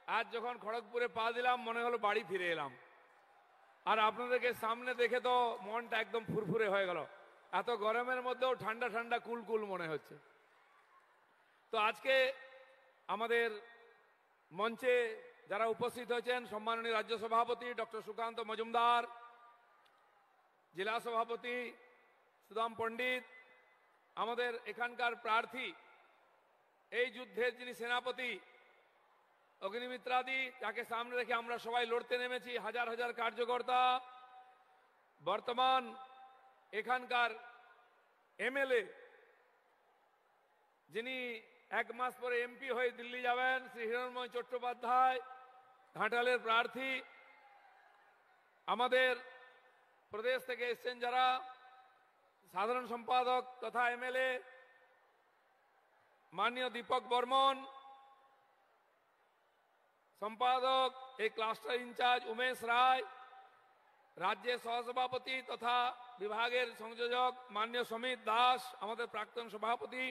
Speaker 6: আজ যখন খড়গপুরে পা দিলাম মনে হলো বাড়ি ফিরে এলাম। আর আপনাদেরকে সামনে দেখে তো মনটা একদম ফুরফুরে হয়ে গেল। এত গরমের মধ্যেও ঠান্ডা ঠান্ডা কুল কুল মনে হচ্ছে। তো আজকে আমাদের মঞ্চে যারা উপস্থিত হয়েছেন, সম্মাননীয় রাজ্য সভাপতি ডক্টর সুকান্ত মজুমদার, জেলা সভাপতি সুদাম পণ্ডিত, আমাদের এখানকার প্রার্থী, এই যুদ্ধের যিনি সেনাপতি অগ্নিমিত্রাদি, যাকে সামনে রেখে আমরা সবাই লড়তে নেমেছি, হাজার হাজার কার্যকর্তা, বর্তমান এখানকার এমএলএ যিনি 1 মাস পরে এমপি হয়ে দিল্লি যাবেন, শ্রী হিরণময় চট্টোপাধ্যায়, ঘাটালের প্রার্থী, আমাদের প্রদেশ থেকে এসছেন যারা সাধারণ সম্পাদক তথা এমএলএ মাননীয় দীপক বর্মন, সম্পাদক এই ক্লাস্টার ইনচার্জ উমেশ রায়, রাজ্যের সহসভাপতি তথা বিভাগের সংযোজক মাননীয় সমিত দাস, আমাদের প্রাক্তন সভাপতি,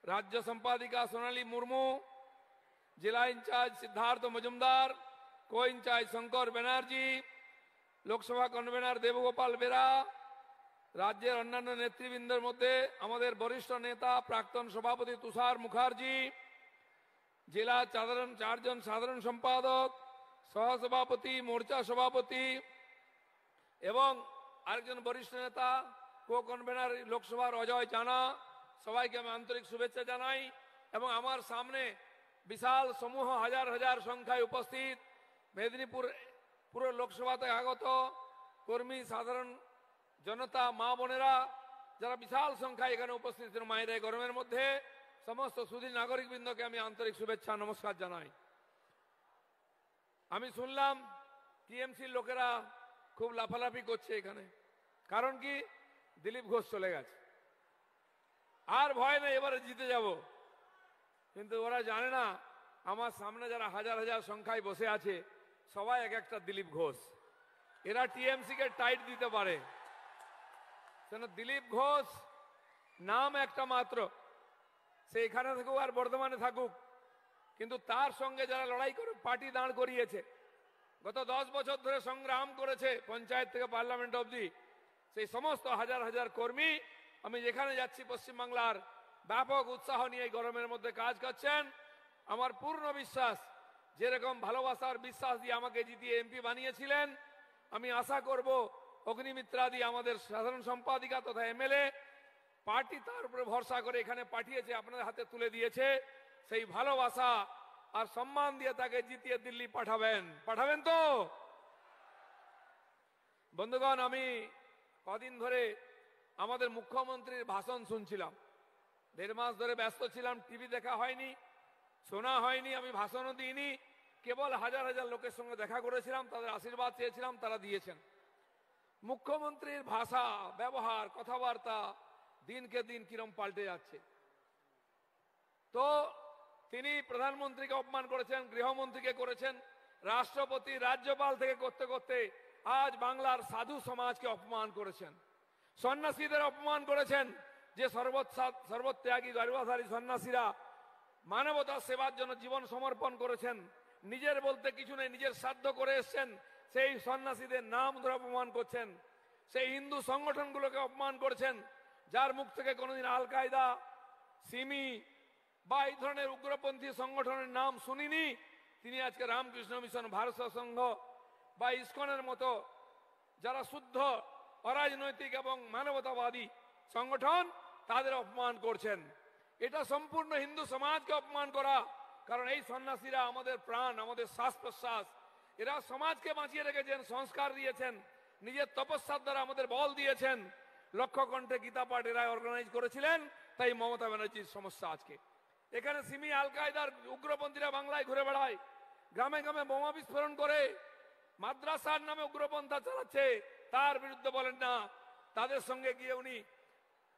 Speaker 6: রাজ্য সম্পাদিকা সোনালী মুর্মু, জেলা ইনচার্জ সিদ্ধার্থ মজুমদার, কো ইনচার্জ শঙ্কর ব্যানার্জি, লোকসভা কনভেনার দেবগোপাল বেরা, রাজ্যের অন্যান্য নেতৃবৃন্দের মধ্যে আমাদের বরিষ্ঠ নেতা প্রাক্তন সভাপতি তুষার মুখার্জি, জেলা চারজন সাধারণ সম্পাদক, সহসভাপতি, মোর্চা সভাপতি এবং আরেকজন বরিষ্ঠ নেতা কো কনভেনার লোকসভার অজয় জানা, সবাইকে আমি আন্তরিক শুভেচ্ছা জানাই। এবং আমার সামনে বিশাল সমূহ হাজার হাজার সংখ্যায় উপস্থিত মেদিনীপুর পুরো লোকসভা থেকে আগত কর্মী, সাধারণ জনতা, মা বোনেরা, যারা বিশাল সংখ্যায় এখানে উপস্থিত ছিলেন মায়ের এই গরমের মধ্যে, সমস্ত সুধী নাগরিকবৃন্দকে আমি আন্তরিক শুভেচ্ছা নমস্কার জানাই। আমি শুনলাম টিএমসির লোকেরা খুব লাফালাফি করছে এখানে, কারণ কি দিলীপ ঘোষ চলে গেছে, আর ভয় নেই, এবারে জিতে যাব। কিন্তু ওরা জানে না আমার সামনে যারা হাজার হাজার সংখ্যায় বসে আছে সবাই এক একটা দিলীপ ঘোষ। এরা টিএমসি কে টাইট দিতে পারে। দিলীপ ঘোষ নাম একটা মাত্র, সে এখানে থাকুক আর বর্ধমানে থাকুক, কিন্তু তার সঙ্গে যারা লড়াই করে পার্টি দাঁড় করিয়েছে, গত 10 বছর ধরে সংগ্রাম করেছে পঞ্চায়েত থেকে পার্লামেন্ট অবধি, সেই সমস্ত হাজার হাজার কর্মী আমি যেখানে যাচ্ছি পশ্চিমবাংলার ব্যাপক উৎসাহ নিয়ে গরমের মধ্যে কাজ করছেন। আমার পূর্ণ বিশ্বাস, যেরকম ভালোবাসার বিশ্বাস দিয়ে আমাকে জিতিয়ে এমপি বানিয়েছিলেন, আমি আশা করব অগ্নিমিত্রাদি আমাদের সাধারণ সম্পাদিকা তথা এমএলএ পার্টি তার উপরে ভরসা করে এখানে পাঠিয়েছে, আপনাদের হাতে তুলে দিয়েছে, সেই ভালোবাসা আর সম্মান দিয়ে তাকে জিতিয়ে দিল্লি পাঠাবেন তো বন্ধুগণ। আমি কদিন ধরে আমাদের মুখ্যমন্ত্রীর ভাষণ শুনছিলাম, 1.5 মাস ধরে ব্যস্ত ছিলাম, টিভি দেখা হয়নি, শোনা হয়নি, আমি ভাষণও দিইনি, কেবল হাজার হাজার লোকের সঙ্গে দেখা করেছিলাম, তাদের আশীর্বাদ চেয়েছিলাম, তারা দিয়েছেন। মুখ্যমন্ত্রীর ভাষা, ব্যবহার, কথাবার্তা দিনকে দিন কিরম পাল্টে যাচ্ছে। তো তিনি প্রধানমন্ত্রীকে অপমান করেছেন, গৃহমন্ত্রীকে করেছেন, রাষ্ট্রপতি, রাজ্যপাল থেকে করতে করতে আজ বাংলার সাধু সমাজকে অপমান করেছেন, সন্ন্যাসীদের অপমান করেছেন, যে সর্বত্যাগী গর্ভধারী সন্ন্যাসীরা মানবতার সেবার জন্য জীবন সমর্পণ করেছেন, নিজের বলতে কিছু নেই, নিজের সাধ্য করে এসছেন, সেই সন্ন্যাসীদের নাম ধরে অপমান করছেন। সেই হিন্দু সংগঠনগুলোকে অপমান করেছেন, যার মুখ থেকে কোনোদিন আল কায়দা, সিমি বা এই ধরনের উগ্রপন্থী সংগঠনের নাম শুনিনি, তিনি আজকে রামকৃষ্ণ মিশন, ভারত সংঘ বা ইসকনের মতো যারা শুদ্ধ অরাজনৈতিক এবং মানবতাবাদী সংগঠন, তাদের অপমান করছেন। এটা সম্পূর্ণ হিন্দু সমাজকে অপমান করা, কারণ এই সন্ন্যাসীরা আমাদের প্রাণ, আমাদের শ্বাস প্রশ্বাস, এরা সমাজকে বাঁচিয়ে রেখেছেন, সংস্কার দিয়েছেন, নিজের তপস্যার দ্বারা আমাদের বল দিয়েছেন। লক্ষ্য কণ্ঠে গীতা পাঠ এরা অর্গানাইজ করেছিলেন, তাই মমতা ব্যানার্জির সমস্যা আজকে। এখানে সিমি, আল কায়দার উগ্রপন্থীরা বাংলায় ঘুরে বেড়ায়, গ্রামে গ্রামে বোমা বিস্ফোরণ করে, মাদ্রাসার নামে উগ্রপন্থা চালাচ্ছে, তার বিরুদ্ধে বলেন না। তাদের সঙ্গে গিয়ে উনি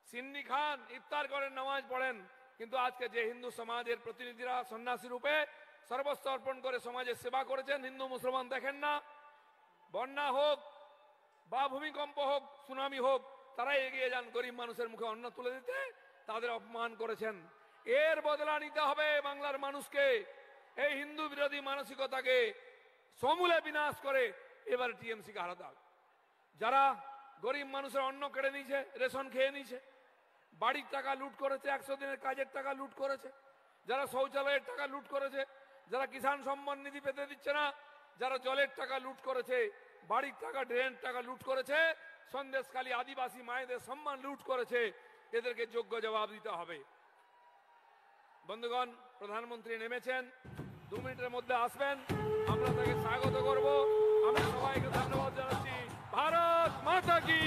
Speaker 6: সিন্নি খান, ইফতার করেন, নামাজ পড়েন, কিন্তু আজকে যে হিন্দু সমাজের প্রতিনিধিরা সন্ন্যাসী রূপে সর্বস্ব অর্পণ করে সমাজের সেবা করেছেন, হিন্দু মুসলমান দেখেন না, বন্যা হোক বা ভূমিকম্প হোক, সুনামি হোক, তারাই এগিয়ে যান গরিব মানুষের মুখে অন্ন তুলে দিতে, তাদের অপমান করেছেন। এর বদলা নিতে হবে বাংলার মানুষকে।
Speaker 8: এই হিন্দু বিরোধী মানসিকতাকে সমূলে বিনাশ করে এবার টিএমসি কে হারাতে হবে। যারা গরিব মানুষের অন্ন কেড়ে নিয়েছে, রেশন খেয়ে নিয়েছে, বাড়ির টাকা লুট করেছে, 100 দিনের কাজের টাকা লুট করেছে, যারা শৌচালয়ের টাকা লুট করেছে, যারা কিষাণ সম্মান নিধি পেতে দিচ্ছে না, যারা জলের টাকা লুট করেছে, বাড়ির টাকা ড্রেনের টাকা লুট করেছে, সন্দেশখালী আদিবাসী মায়েদের সম্মান লুট করেছে, এদেরকে যোগ্য জবাব দিতে হবে। বন্ধুগণ, প্রধানমন্ত্রী নেমেছেন, 2 মিনিটের মধ্যে আসবেন, আমরা তাকে স্বাগত করব। আমি সবাইকে ধন্যবাদ জানাচ্ছি। ভারত মাতা কি।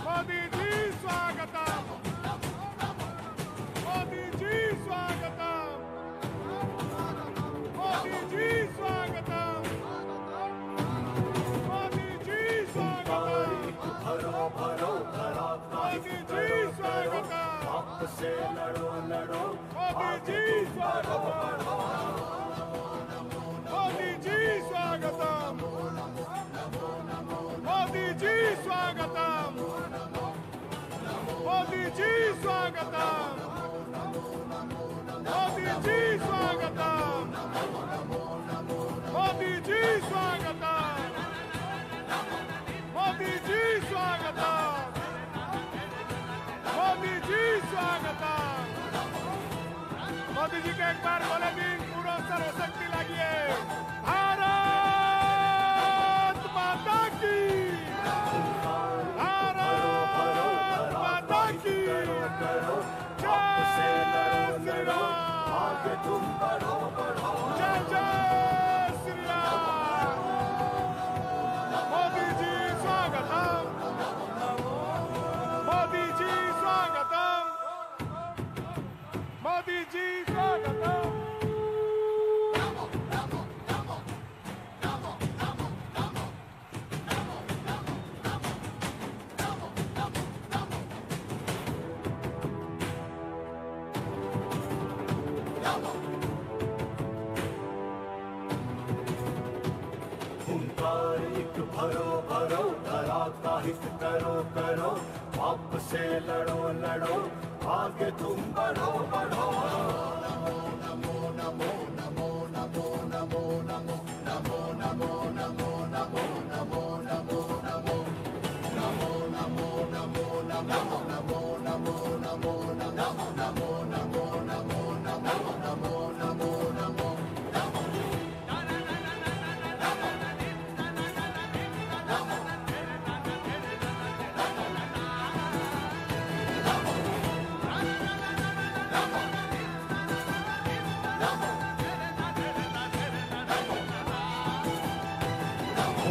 Speaker 2: मोदी जी स्वागतम, मोदी जी स्वागतम, मोदी जी स्वागतम, मोदी जी स्वागतम,
Speaker 9: भरो भरो धरा
Speaker 2: मोदी जी स्वागतम,
Speaker 9: आपसे लड़ो लड़ो
Speaker 2: मोदी जी स्वागतम, मोदी जी स्वागतम, मोदी जी स्वागतम, मोदी जी स्वागतम, मोदी जी स्वागतम, मोदी जी स्वागतम, मोदी जी स्वागतम, मोदी जी स्वागतम। मोदी जी के एक बार बोले दिन पूरा सर्वशक्ति लागिए। भारत माता की, भारत माता की
Speaker 9: आपसे लड़ो
Speaker 2: जय श्री
Speaker 9: लड़ो
Speaker 2: राम,
Speaker 9: आगे तुम बढ़ो बढ़ो
Speaker 2: जय जय श्री राम। मोदी जी स्वागतम, मोदी जी स्वागतम, मोदी जी स्वागतम।
Speaker 9: हुंकार एक भरो भरो धरा का हित करो करो आपसे लड़ो लड़ो आगे तुम बढ़ो बढ़ो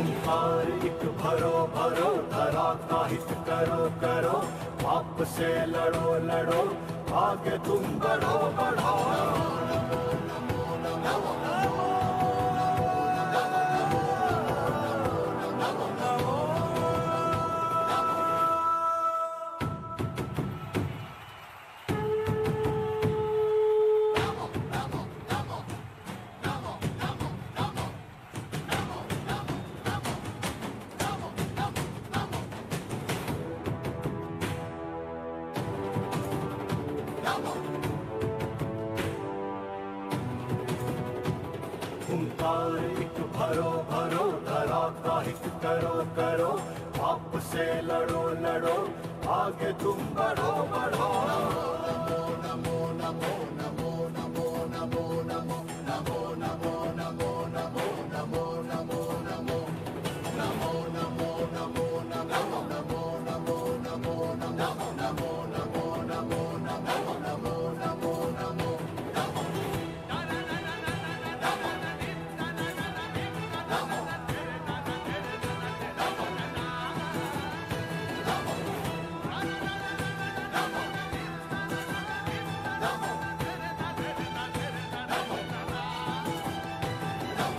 Speaker 9: हुंकार एक भरो भरो धरा का हित करो करो आपसे लड़ो लड़ो आगे तुम बढ़ो बढ़ो हुंकार एक भरो भरो धरा का हित करो करो आपसे लड़ो लड़ो आगे तुम बढ़ो बढ़ो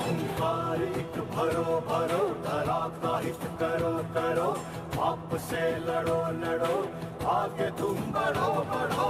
Speaker 9: हुंकार एक भरो भरो धरा का हित करो करो आपसे लड़ो लड़ो आगे तुम बढ़ो बढ़ो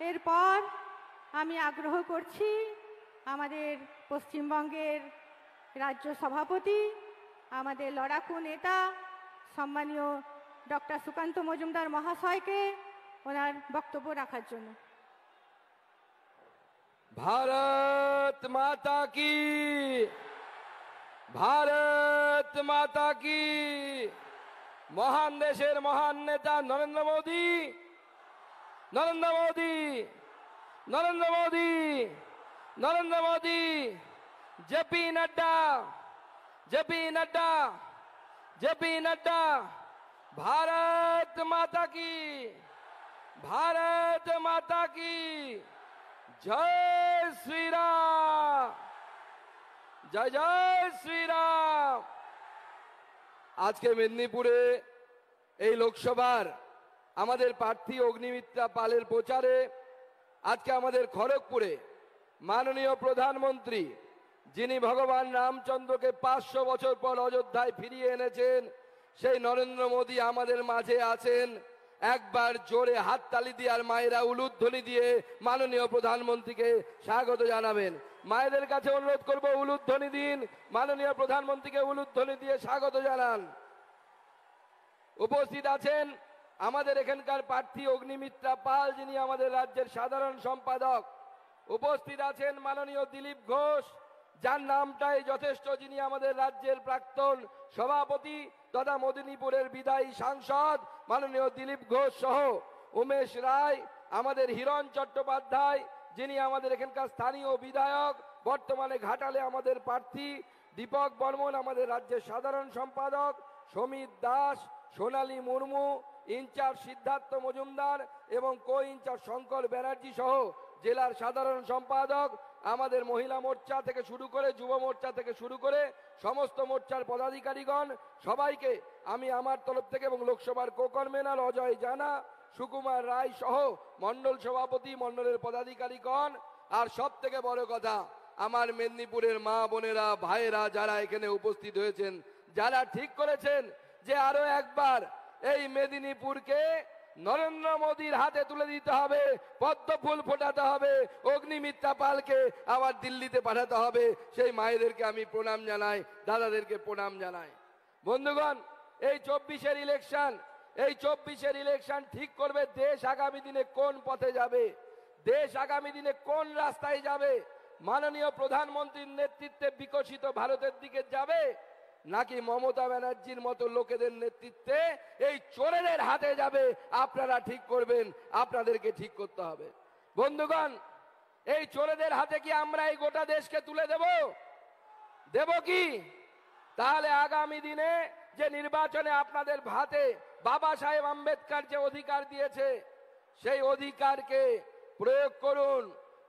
Speaker 7: এরপর আমি আগ্রহ করছি আমাদের পশ্চিমবঙ্গের রাজ্য সভাপতি, আমাদের লড়াকু নেতা সম্মানীয় ডক্টর সুকান্ত মজুমদার মহাশয়কে ওনার বক্তব্য রাখার জন্য।
Speaker 10: भारत माता की, भारत माता की। মহান দেশের মহান নেতা Narendra Modi, Narendra Modi, Narendra Modi, Narendra Modi, JP Nadda, JP Nadda, JP Nadda. Bharat माता की, भारत माता की। जय श्री राम, जय जय श्री राम। আজকে মেদিনীপুরে এই লোকসভার আমাদের প্রার্থী অগ্নিমিত্রা পালের প্রচারে আজকে আমাদের খড়গপুরে মাননীয় প্রধানমন্ত্রী, যিনি ভগবান রামচন্দ্রকে 500 বছর পর অযোধ্যায় ফিরিয়ে এনেছেন, সেই নরেন্দ্র মোদী আমাদের মাঝে আছেন। একবার জোরে হাততালি দিয়ে আর মায়েরা উলুধ্বনি দিয়ে মাননীয় প্রধানমন্ত্রীকে স্বাগত জানাবেন। মায়েদের কাছে অনুরোধ করব, উলুধ্বনি দিন, মাননীয় প্রধানমন্ত্রীকে উলুধ্বনি দিয়ে স্বাগত জানান। উপস্থিত আছেন আমাদের এখানকার প্রার্থী অগ্নিমিত্রা পাল, যিনি আমাদের রাজ্যের সাধারণ সম্পাদক। উপস্থিত আছেন মাননীয় দিলীপ ঘোষ, যার নামটাই যথেষ্ট, যিনি আমাদের রাজ্যের প্রাক্তন সভাপতি তথা মেদিনীপুরের বিদায়ী সাংসদ মাননীয় দিলীপ ঘোষ সহ উমেশ রায়, আমাদের হিরণ চট্টোপাধ্যায়, যিনি আমাদের এখানকার স্থানীয় বিধায়ক, বর্তমানে ঘাটালে আমাদের প্রার্থী, দীপক বর্মন আমাদের রাজ্যের সাধারণ সম্পাদক, সমীর দাস, সোনালী মুর্মু, ইনচার্জ সিদ্ধার্থ মজুমদার এবং কো ইনচার্জ শঙ্কর ব্যানার্জি সহ জেলার সাধারণ সম্পাদক, আমাদের মহিলা মোর্চা থেকে শুরু করে যুব মোর্চা থেকে শুরু করে সমস্ত মোর্চার পদাধিকারীগণ, সবাইকে আমি আমার তরফ থেকে এবং লোকসভার কো-কনভেনর অজয় জানা, সুকুমার রায় সহ মন্ডল সভাপতি, মন্ডলের পদাধিকারীগণ, আর সব থেকে বড় কথা আমার মেদিনীপুরের মা বোনেরা, ভাইয়েরা যারা এখানে উপস্থিত হয়েছেন, যারা ঠিক করেছেন যে আরো একবার এই মেদিনীপুরকে নরেন্দ্র মোদীর হাতে তুলে দিতে হবে, পদ্ম ফুল ফোটাতে হবে, অগ্নিমিত্রা পালকে আবার দিল্লিতে পাঠাতে হবে, সেই মায়েদেরকে আমি প্রণাম জানাই, দাদাদেরকে প্রণাম জানাই। বন্ধুগণ, এই 24-এর ইলেকশন, এই 24-এর ইলেকশন ঠিক করবে দেশ আগামী দিনে কোন পথে যাবে, দেশ আগামী দিনে কোন রাস্তায় যাবে। মাননীয় প্রধানমন্ত্রীর নেতৃত্বে বিকশিত ভারতের দিকে যাবে, নাকি মমতা ব্যানার্জির মতো লোকেদের নেতৃত্বে এই চোরেদের হাতে যাবে। আপনারা ঠিক করবেন, আপনাদেরকে ঠিক করতে হবে। বন্ধুগণ, এই চোরেদের হাতে কি আমরা এই গোটা দেশকে তুলে দেব? দেব কি? তাহলে আগামী দিনে যে নির্বাচনে আপনাদের হাতে বাবা সাহেব আম্বেদকর যে অধিকার দিয়েছে, সেই অধিকারকে প্রয়োগ করুন,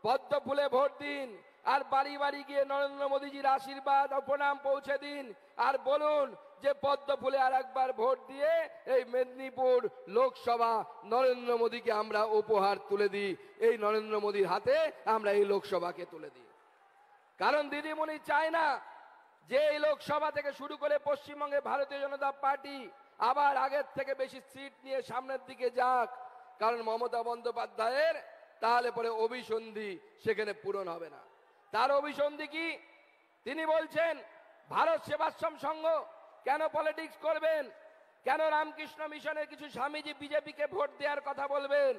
Speaker 10: পদ্ম ফুলে ভোট দিন, আর বাড়ি বাড়ি গিয়ে নরেন্দ্র মোদীজির আশীর্বাদ ও প্রণাম পৌঁছে দিন, আর বলুন যে পদ্ম ফুলে আর একবার ভোট দিয়ে এই মেদিনীপুর লোকসভা নরেন্দ্র মোদীকে আমরা উপহার তুলে দিই, এই নরেন্দ্র মোদীর হাতে আমরা এই লোকসভাকে তুলে দিই। কারণ দিদিমণি চায় না যে এই লোকসভা থেকে শুরু করে পশ্চিমবঙ্গে ভারতীয় জনতা পার্টি আবার আগের থেকে বেশি সিট নিয়ে সামনের দিকে যাক, কারণ মমতা বন্দ্যোপাধ্যায়ের তাহলে পরে অভিসন্ধি সেখানে পূরণ হবে না। তার অভিসন্ধি কি? তিনি বলছেন ভারত সেবাশ্রম সংঘ কেন পলিটিক্স করবেন, কেন রামকৃষ্ণ মিশনের কিছু স্বামীজি বিজেপিকে ভোট দেওয়ার কথা বলবেন,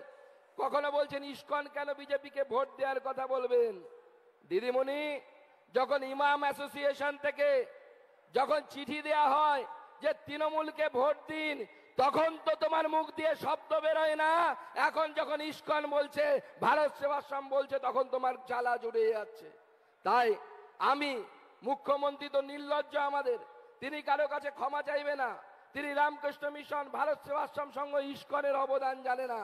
Speaker 10: কখনো বলছেন ইসকন কেন বিজেপিকে ভোট দেওয়ার কথা বলবেন। দিদিমণি, যখন ইমাম অ্যাসোসিয়েশন থেকে যখন চিঠি দেয়া হয় যে তৃণমূলকে ভোট দিন, তখন তো তোমার মুখ দিয়ে শব্দ বেরোয় না। এখন যখন ইসকন বলছে, ভারত সেবাশ্রম বলছে, তখন তোমার জ্বালা জুড়ে যাচ্ছে। তাই আমি, মুখ্যমন্ত্রী তো নির্লজ্জ আমাদের, তিনি কারো কাছে ক্ষমা চাইবে না, তিনি রামকৃষ্ণ মিশন, ভারত সেবাশ্রম সংঘ, ইসকনের অবদান জানে না।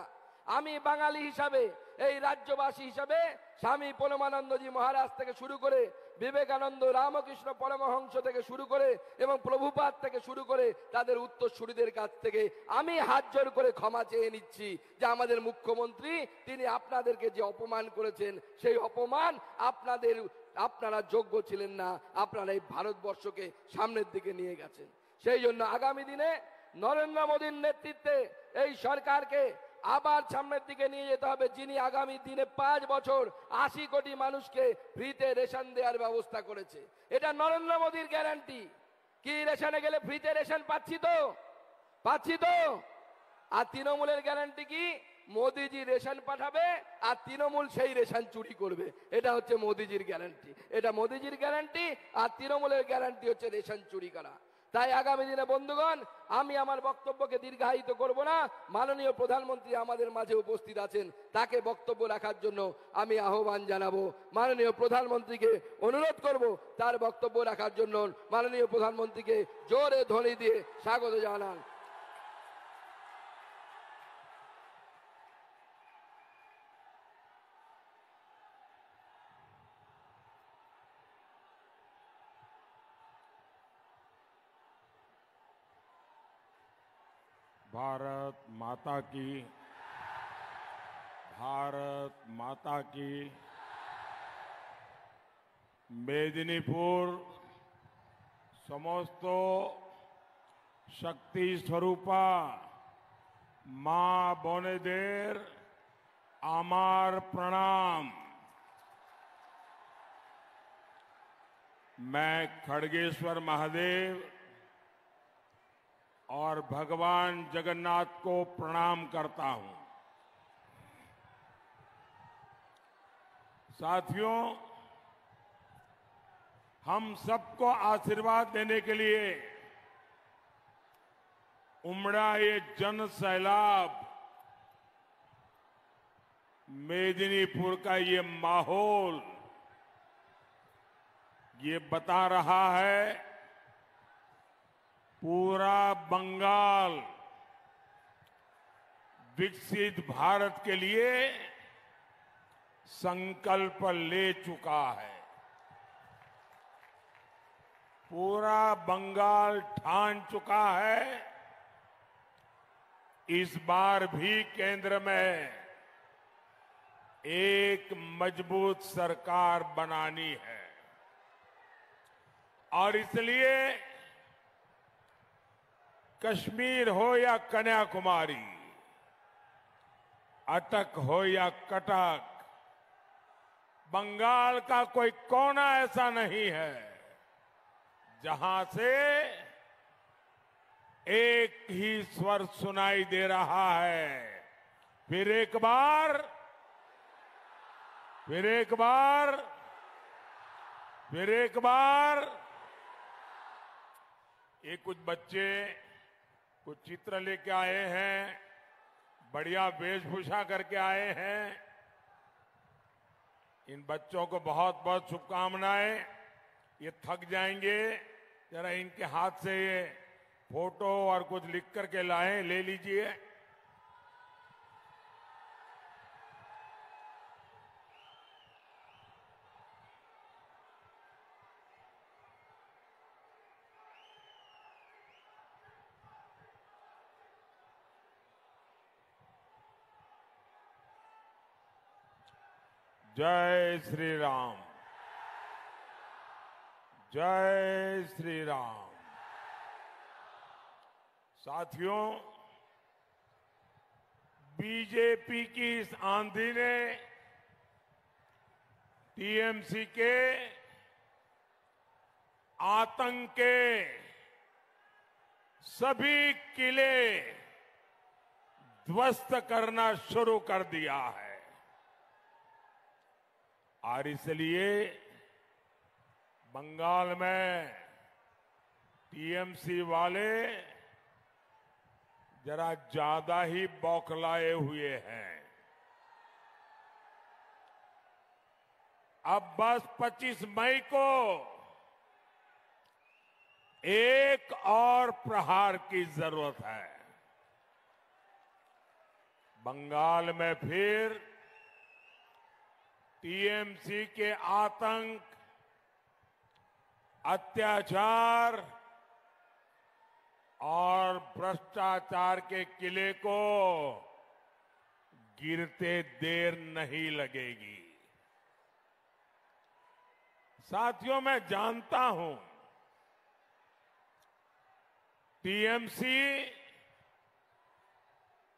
Speaker 10: আমি বাঙালি হিসাবে, এই রাজ্যবাসী হিসাবে স্বামী পরমানন্দজি মহারাজ থেকে শুরু করে বিবেকানন্দ, রামকৃষ্ণ পরমহংস থেকে শুরু করে এবং প্রভুপাদ থেকে শুরু করে তাদের উত্তরসূরিদের কাছ থেকে আমি হাত জোর করে ক্ষমা চেয়ে নিচ্ছি যে আমাদের মুখ্যমন্ত্রী, তিনি আপনাদেরকে যে অপমান করেছেন, সেই অপমান আপনারা যোগ্য ছিলেন না। আপনারা এই ভারতবর্ষকে সামনের দিকে নিয়ে গেছেন। সেই জন্য আগামী দিনে নরেন্দ্র মোদীর নেতৃত্বে এই সরকারকে আবার সামনের দিকে নিয়ে যেতে হবে, যিনি আগামী দিনে 5 বছর 80 কোটি মানুষকে ফ্রিতে রেশন দেওয়ার ব্যবস্থা করেছে। এটা নরেন্দ্র মোদীর গ্যারান্টি। কি রেশনে গেলে ফ্রিতে রেশন পাচ্ছি তো? আর তৃণমূলের গ্যারান্টি কি? মোদিজি রেশন পাঠাবে আর তৃণমূল সেই রেশন চুরি করবে। এটা হচ্ছে মোদিজির গ্যারান্টি। এটা মোদিজির গ্যারান্টি আর তৃণমূলের গ্যারান্টি হচ্ছে রেশন চুরি করা। তাই আগামী দিনে বন্ধুগণ, আমি আমার বক্তব্যকে দীর্ঘায়িত করব না। মাননীয় প্রধানমন্ত্রী আমাদের মাঝে উপস্থিত আছেন, তাকে বক্তব্য রাখার জন্য আমি আহ্বান জানাবো। মাননীয় প্রধানমন্ত্রীকে অনুরোধ করব তার বক্তব্য রাখার জন্য। মাননীয় প্রধানমন্ত্রীকে জোরে ধ্বনি দিয়ে স্বাগত জানান।
Speaker 11: भारत माता की मेदिनीपुर समस्त शक्ति स्वरूपा मां बोनेदेर आमार प्रणाम। मैं खड़गेश्वर महादेव और भगवान जगन्नाथ को प्रणाम करता हूं। साथियों, हम सबको आशीर्वाद देने के लिए उमड़ा ये जन सैलाब, मेदिनीपुर का ये माहौल ये बता रहा है पूरा बंगाल विकसित भारत के लिए संकल्प ले चुका है। पूरा बंगाल ठान चुका है इस बार भी केंद्र में एक मजबूत सरकार बनानी है। और इसलिए कश्मीर हो या कन्याकुमारी, अटक हो या कटक, बंगाल का कोई कोना ऐसा नहीं है जहां से एक ही स्वर सुनाई दे रहा है। फिर एक बार ये कुछ बच्चे कुछ चित्र लेके आए हैं, बढ़िया वेशभूषा करके आए हैं। इन बच्चों को बहुत बहुत शुभकामनाएं। ये थक जाएंगे, जरा इनके हाथ से ये फोटो और कुछ लिख करके लाएं, ले लीजिए। जय श्री राम, जय श्री राम। साथियों, बीजेपी की इस आंधी ने टीएमसी के आतंक के सभी किले ध्वस्त करना शुरू कर दिया है। और इसलिए बंगाल में टीएमसी वाले जरा ज्यादा ही बौखलाए हुए हैं। अब बस 25 मई को एक और प्रहार की जरूरत है। बंगाल में फिर टीएमसी के आतंक, अत्याचार और भ्रष्टाचार के किले को गिरते देर नहीं लगेगी। साथियों, मैं जानता हूं टीएमसी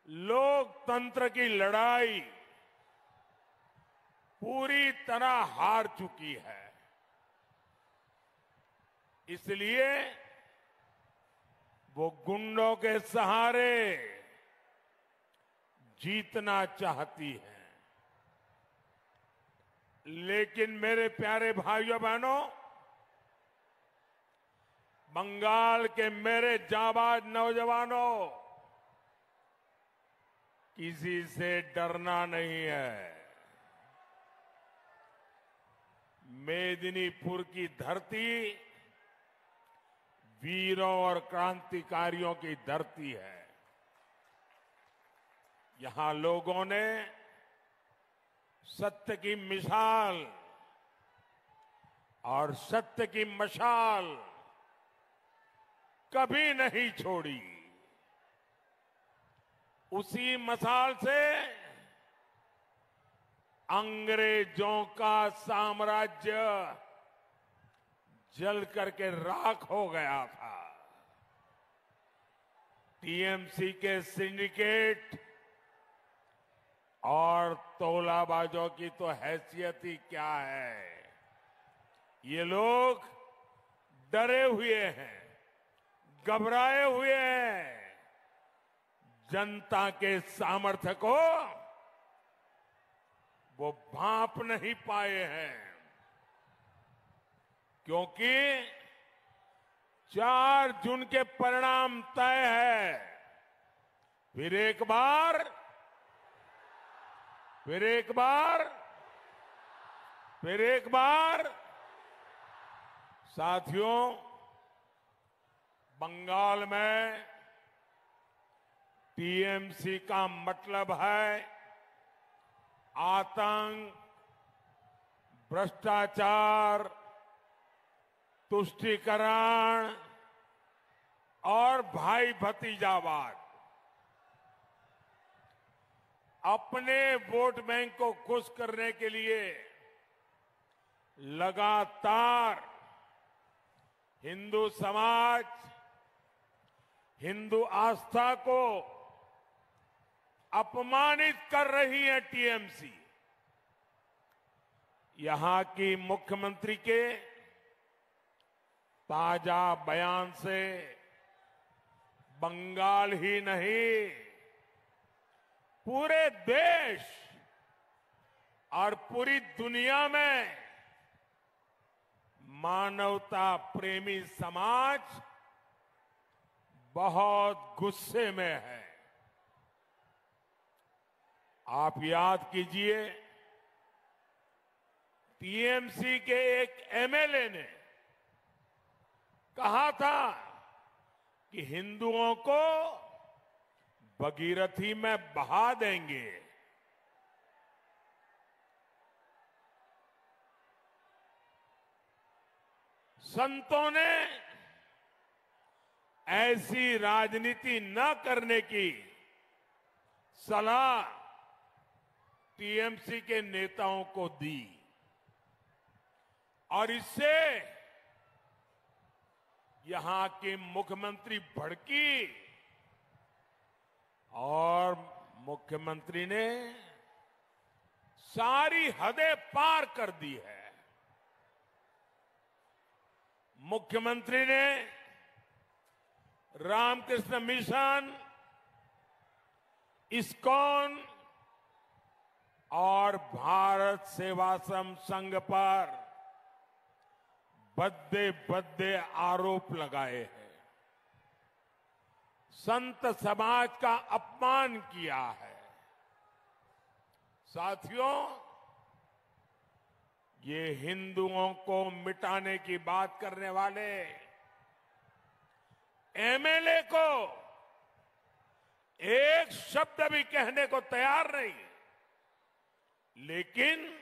Speaker 11: लोकतंत्र की लड़ाई पूरी तरह हार चुकी है। इसलिए वो गुंडों के सहारे जीतना चाहती है। लेकिन मेरे प्यारे भाइयों बहनों, बंगाल के मेरे जाबाज नौजवानों, किसी से डरना नहीं है। मेदिनीपुर की धरती वीरों और क्रांतिकारियों की धरती है। यहां लोगों ने सत्य की मिसाल और सत्य की मशाल कभी नहीं छोड़ी। उसी मशाल से अंग्रेजों का साम्राज्य जल करके राख हो गया था। टीएमसी के सिंडिकेट और तोलाबाजों की तो हैसियत ही क्या है। ये लोग डरे हुए हैं, घबराए हुए हैं। जनता के सामर्थ्य को वो भांप नहीं पाए हैं, क्योंकि 4 जून के परिणाम तय है। फिर एक बार साथियों, बंगाल में टीएमसी का मतलब है आतंक, भ्रष्टाचार, तुष्टीकरण और भाई भतीजावाद। अपने वोट बैंक को खुश करने के लिए लगातार हिंदू समाज, हिंदू आस्था को अपमानित कर रही है टीएमसी। यहां की मुख्यमंत्री के ताजा बयान से बंगाल ही नहीं, पूरे देश और पूरी दुनिया में मानवता प्रेमी समाज बहुत गुस्से में है। आप याद कीजिए, टीएमसी के एक एमएलए ने कहा था कि हिंदुओं को भगीरथी में बहा देंगे। संतों ने ऐसी राजनीति न करने की सलाह टीएमसी के नेताओं को दी और इससे यहां की मुख्यमंत्री भड़की और मुख्यमंत्री ने सारी हदें पार कर दी है। मुख्यमंत्री ने रामकृष्ण मिशन, इस्कॉन और भारत सेवाश्रम संघ पर भद्दे भद्दे आरोप लगाए हैं, संत समाज का अपमान किया है। साथियों, ये हिंदुओं को मिटाने की बात करने वाले एमएलए को एक शब्द भी कहने को तैयार नहीं, लेकिन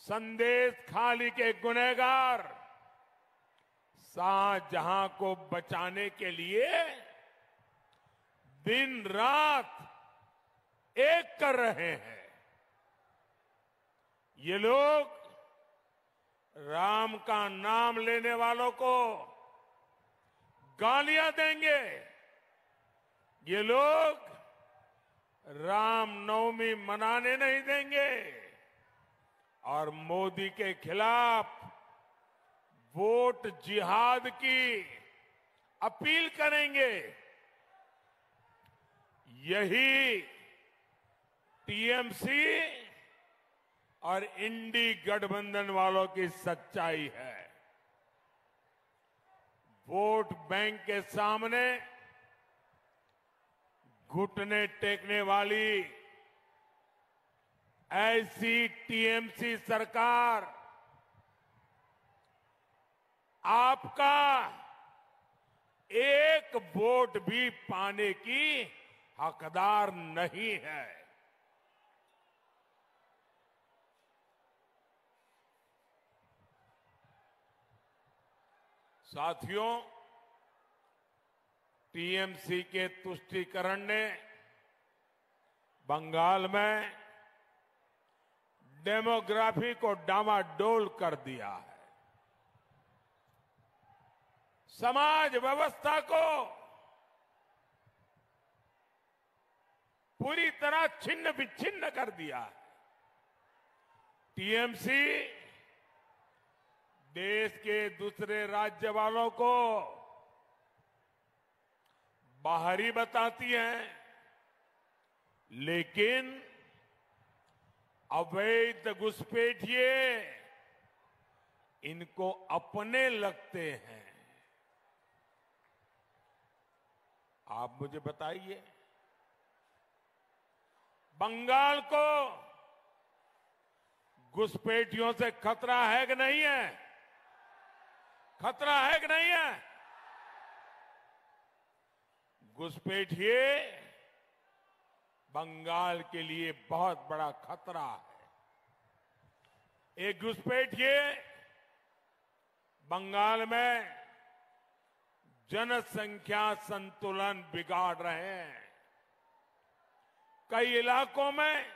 Speaker 11: संदेश खाली के गुनहगार शाहजहां को बचाने के लिए दिन रात एक कर रहे हैं। ये लोग राम का नाम लेने वालों को गालियां देंगे, ये लोग रामनवमी मनाने नहीं देंगे और मोदी के खिलाफ वोट जिहाद की अपील करेंगे। यही टीएमसी और इंडी गठबंधन वालों की सच्चाई है। वोट बैंक के सामने घुटने टेकने वाली ऐसी टीएमसी सरकार आपका एक वोट भी पाने की हकदार नहीं है। साथियों, टीएमसी के तुष्टीकरण ने बंगाल में डेमोग्राफी को डामाडोल कर दिया है। समाज व्यवस्था को पूरी तरह छिन्न विच्छिन्न कर दिया है। टीएमसी देश के दूसरे राज्य वालों को बाहरी बताती है, लेकिन अवैध घुसपैठिए इनको अपने लगते हैं। आप मुझे बताइए, बंगाल को घुसपैठियों से खतरा है कि नहीं है? खतरा है कि नहीं है? घुसपैठिए बंगाल के लिए बहुत बड़ा खतरा है। एक घुसपैठिए बंगाल में जनसंख्या संतुलन बिगाड़ रहे हैं। कई इलाकों में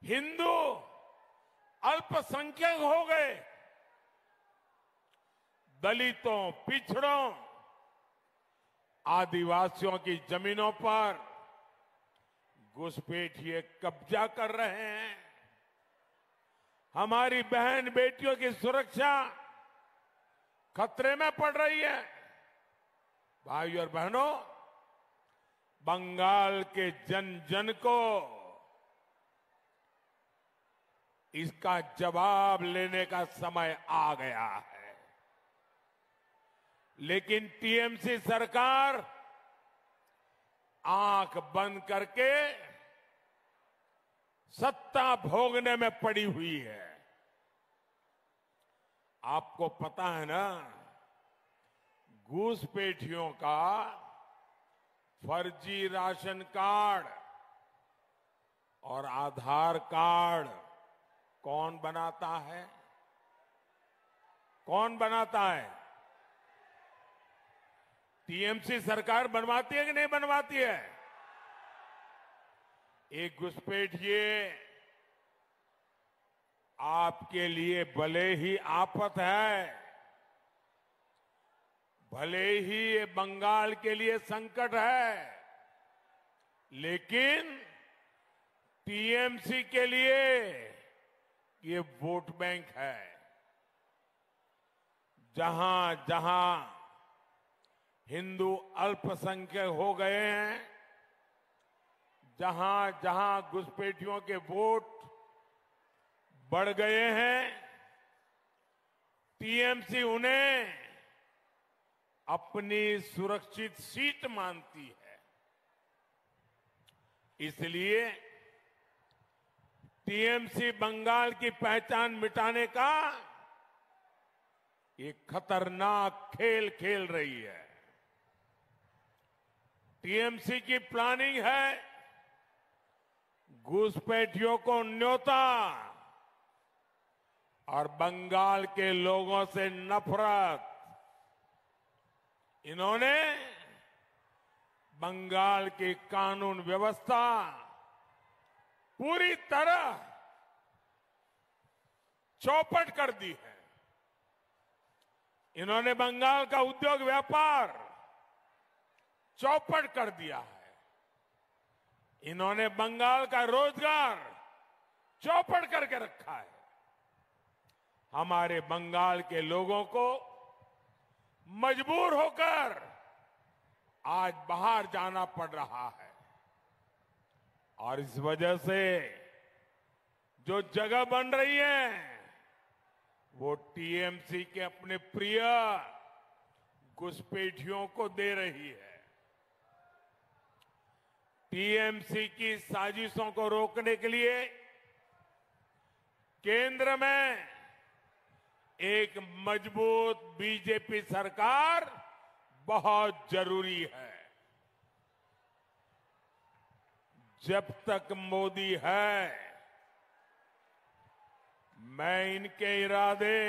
Speaker 11: हिंदू अल्पसंख्यक हो गए। दलितों, पिछड़ों, आदिवासियों की जमीनों पर घुसपैठिए कब्जा कर रहे हैं। हमारी बहन बेटियों की सुरक्षा खतरे में पड़ रही है। भाइयों और बहनों, बंगाल के जन जन को इसका जवाब लेने का समय आ गया है। लेकिन टीएमसी सरकार आंख बंद करके सत्ता भोगने में पड़ी हुई है। आपको पता है ना, घुसपैठियों का फर्जी राशन कार्ड और आधार कार्ड कौन बनाता है? कौन बनाता है? टीएमसी सरकार बनवाती है कि नहीं बनवाती है? एक घुसपैठिए आपके लिए भले ही आफत है, भले ही ये बंगाल के लिए संकट है, लेकिन टीएमसी के लिए ये वोट बैंक है। जहां जहां हिंदू अल्पसंख्यक हो गए हैं, जहां जहां घुसपैठियों के वोट बढ़ गए हैं, टीएमसी उन्हें अपनी सुरक्षित सीट मानती है। इसलिए टीएमसी बंगाल की पहचान मिटाने का एक खतरनाक खेल खेल रही है। टीएमसी की प्लानिंग है घुसपैठियों को न्योता और बंगाल के लोगों से नफरत। इन्होंने बंगाल की कानून व्यवस्था पूरी तरह चौपट कर दी है। इन्होंने बंगाल का उद्योग व्यापार चौपट कर दिया है। इन्होंने बंगाल का रोजगार चौपट करके रखा है। हमारे बंगाल के लोगों को मजबूर होकर आज बाहर जाना पड़ रहा है और इस वजह से जो जगह बन रही है वो टीएमसी के अपने प्रिय घुसपैठियों को दे रही है। टीएमसी की साजिशों को रोकने के लिए केंद्र में एक मजबूत बीजेपी सरकार बहुत जरूरी है। जब तक मोदी है, मैं इनके इरादे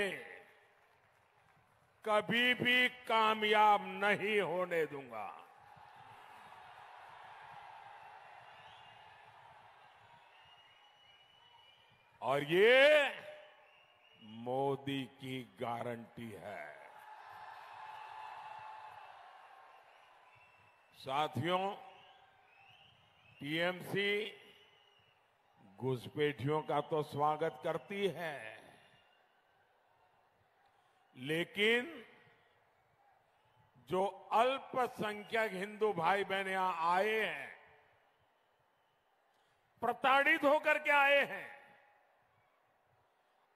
Speaker 11: कभी भी कामयाब नहीं होने दूंगा। और ये मोदी की गारंटी है। साथियों, टीएमसी घुसपैठियों का तो स्वागत करती है, लेकिन जो अल्पसंख्यक हिंदू भाई बहन यहां आए हैं, प्रताड़ित होकर के आए हैं,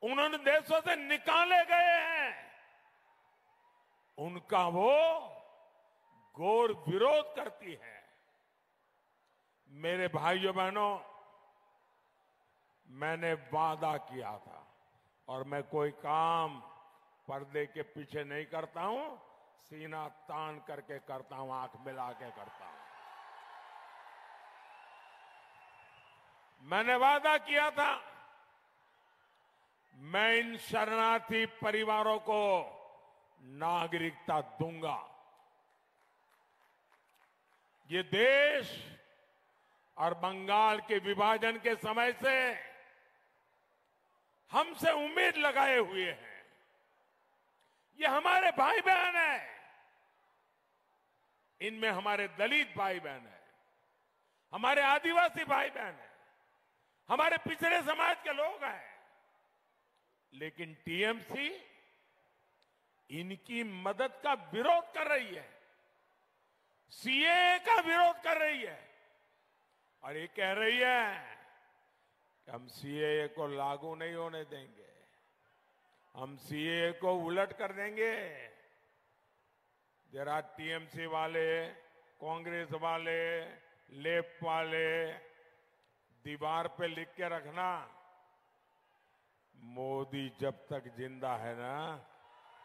Speaker 11: उन्होंने देशों से निकाले गए हैं, उनका वो घोर विरोध करती है। मेरे भाइयों बहनों, मैंने वादा किया था और मैं कोई काम पर्दे के पीछे नहीं करता हूं, सीना तान करके करता हूं, आंख मिला के करता हूं। मैंने वादा किया था मैं इन शरणार्थी परिवारों को नागरिकता दूंगा। ये देश और बंगाल के विभाजन के समय से हमसे उम्मीद लगाए हुए हैं। ये हमारे भाई बहन हैं, इनमें हमारे दलित भाई बहन हैं, हमारे आदिवासी भाई बहन हैं, हमारे पिछड़े समाज के लोग हैं, लेकिन टीएमसी इनकी मदद का विरोध कर रही है, सीएए का विरोध कर रही है और ये कह रही है कि हम सीएए को लागू नहीं होने देंगे, हम सीएए को उलट कर देंगे। जरा टीएमसी वाले, कांग्रेस वाले, लेफ्ट वाले दीवार पे लिख के रखना, मोदी जब तक जिंदा है ना,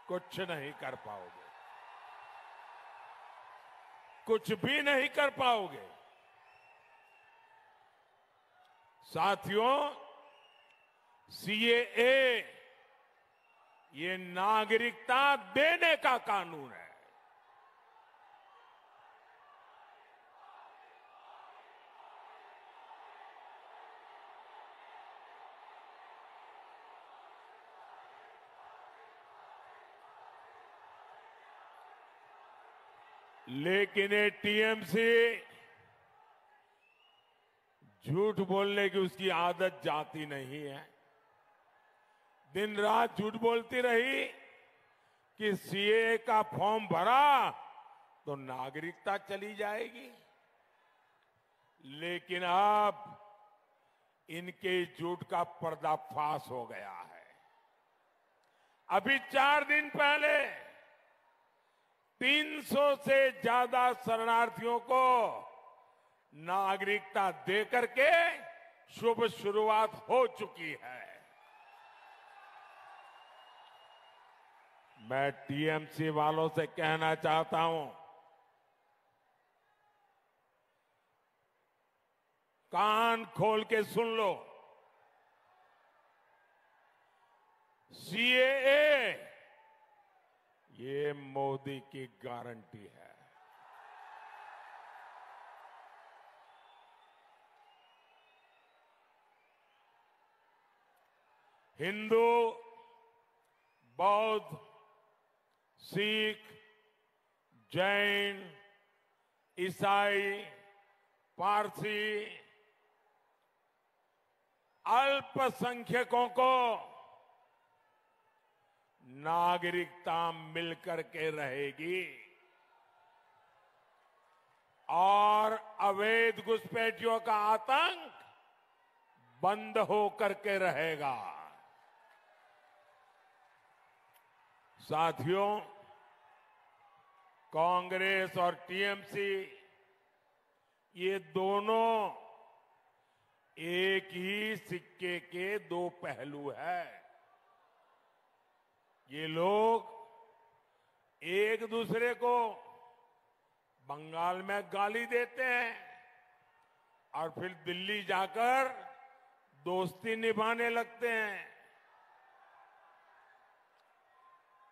Speaker 11: कुछ नहीं कर पाओगे, कुछ भी नहीं कर पाओगे। साथियों, सीएए ये नागरिकता देने का कानून है। लेकिन ये टीएमसी झूठ बोलने की उसकी आदत जाती नहीं है। दिन रात झूठ बोलती रही कि सीए का फॉर्म भरा तो नागरिकता चली जाएगी, लेकिन अब इनके झूठ का पर्दाफाश हो गया है। अभी 4 दिन पहले 300 से ज्यादा शरणार्थियों को नागरिकता देकर के शुभ शुरुआत हो चुकी है। मैं टीएमसी वालों से कहना चाहता हूं, कान खोल के सुन लो, सीएए ये मोदी की गारंटी है। हिंदू, बौद्ध, सिख, जैन, ईसाई, पारसी, अल्पसंख्यकों को नागरिकता मिलकर के रहेगी और अवैध घुसपैठियों का आतंक बंद होकर के रहेगा। साथियों, कांग्रेस और टीएमसी ये दोनों एक ही सिक्के के दो पहलू है। ये लोग एक दूसरे को बंगाल में गाली देते हैं और फिर दिल्ली जाकर दोस्ती निभाने लगते हैं।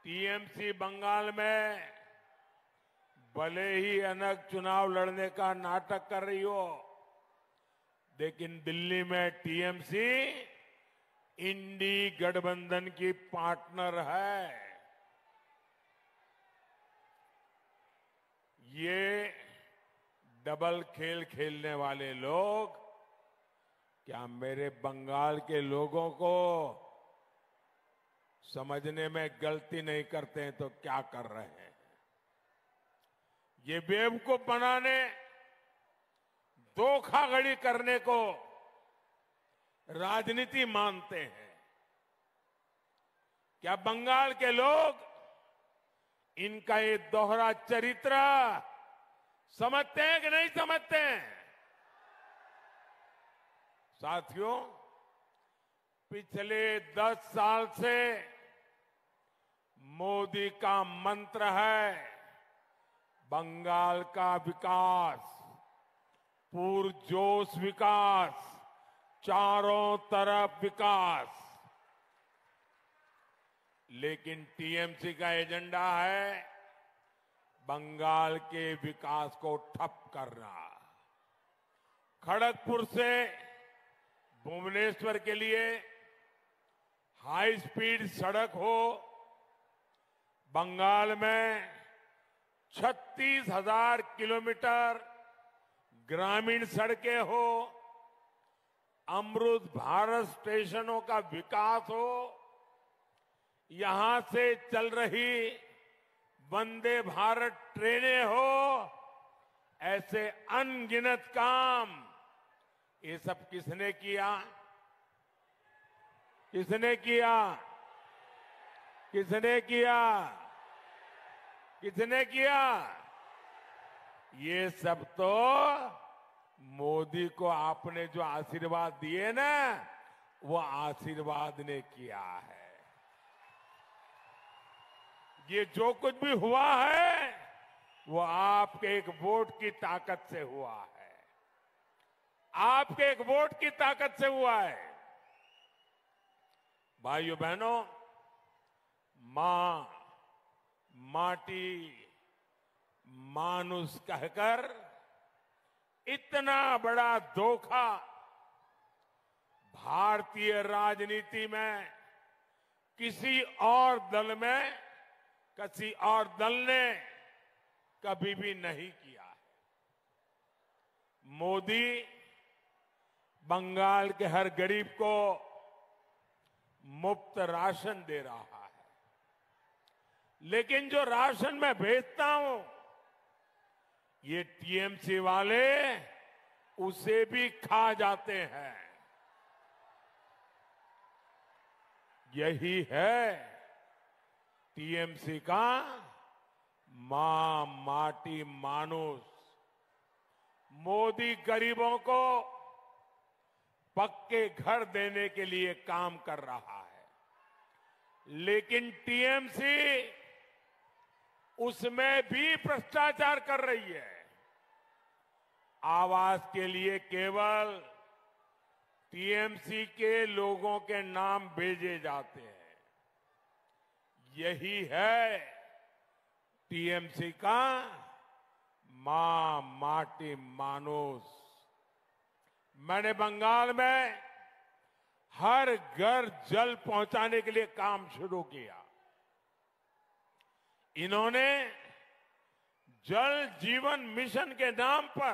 Speaker 11: टीएमसी बंगाल में भले ही अनग चुनाव लड़ने का नाटक कर रही हो, लेकिन दिल्ली में टीएमसी इंडी गठबंधन की पार्टनर है। ये डबल खेल खेलने वाले लोग क्या मेरे बंगाल के लोगों को समझने में गलती नहीं करते हैं तो क्या कर रहे हैं? ये बेवकूफ बनाने, धोखाधड़ी करने को राजनीति मानते हैं। क्या बंगाल के लोग इनका ये दोहरा चरित्र समझते हैं कि नहीं समझते हैं? साथियों, पिछले 10 साल से मोदी का मंत्र है बंगाल का विकास, पुरजोश विकास, चारों तरफ विकास। लेकिन टीएमसी का एजेंडा है बंगाल के विकास को ठप करना। खड़गपुर से भुवनेश्वर के लिए हाई स्पीड सड़क हो, बंगाल में 36,000 किलोमीटर ग्रामीण सड़कें हो, अमृत भारत स्टेशनों का विकास हो, यहां से चल रही वंदे भारत ट्रेनें हो, ऐसे अनगिनत काम ये सब किसने किया? किसने किया? किसने किया? किसने किया? ये सब तो मोदी को आपने जो आशीर्वाद दिए ना, वो आशीर्वाद ने किया है। ये जो कुछ भी हुआ है वो आपके एक वोट की ताकत से हुआ है, आपके एक वोट की ताकत से हुआ है। भाइयों बहनों, मां, माटी, मानुष कहकर इतना बड़ा धोखा भारतीय राजनीति में किसी और दल ने कभी भी नहीं किया है। मोदी बंगाल के हर गरीब को मुफ्त राशन दे रहा है, लेकिन जो राशन मैं भेजता हूं ये टीएमसी वाले उसे भी खा जाते हैं। यही है टीएमसी का मां, माटी, मानुष। मोदी गरीबों को पक्के घर देने के लिए काम कर रहा है, लेकिन टीएमसी उसमें भी भ्रष्टाचार कर रही है। आवास के लिए केवल टीएमसी के लोगों के नाम भेजे जाते हैं। यही है टीएमसी का मां, माटी, मानुष। मैंने बंगाल में हर घर जल पहुंचाने के लिए काम शुरू किया। इन्होंने जल जीवन मिशन के नाम पर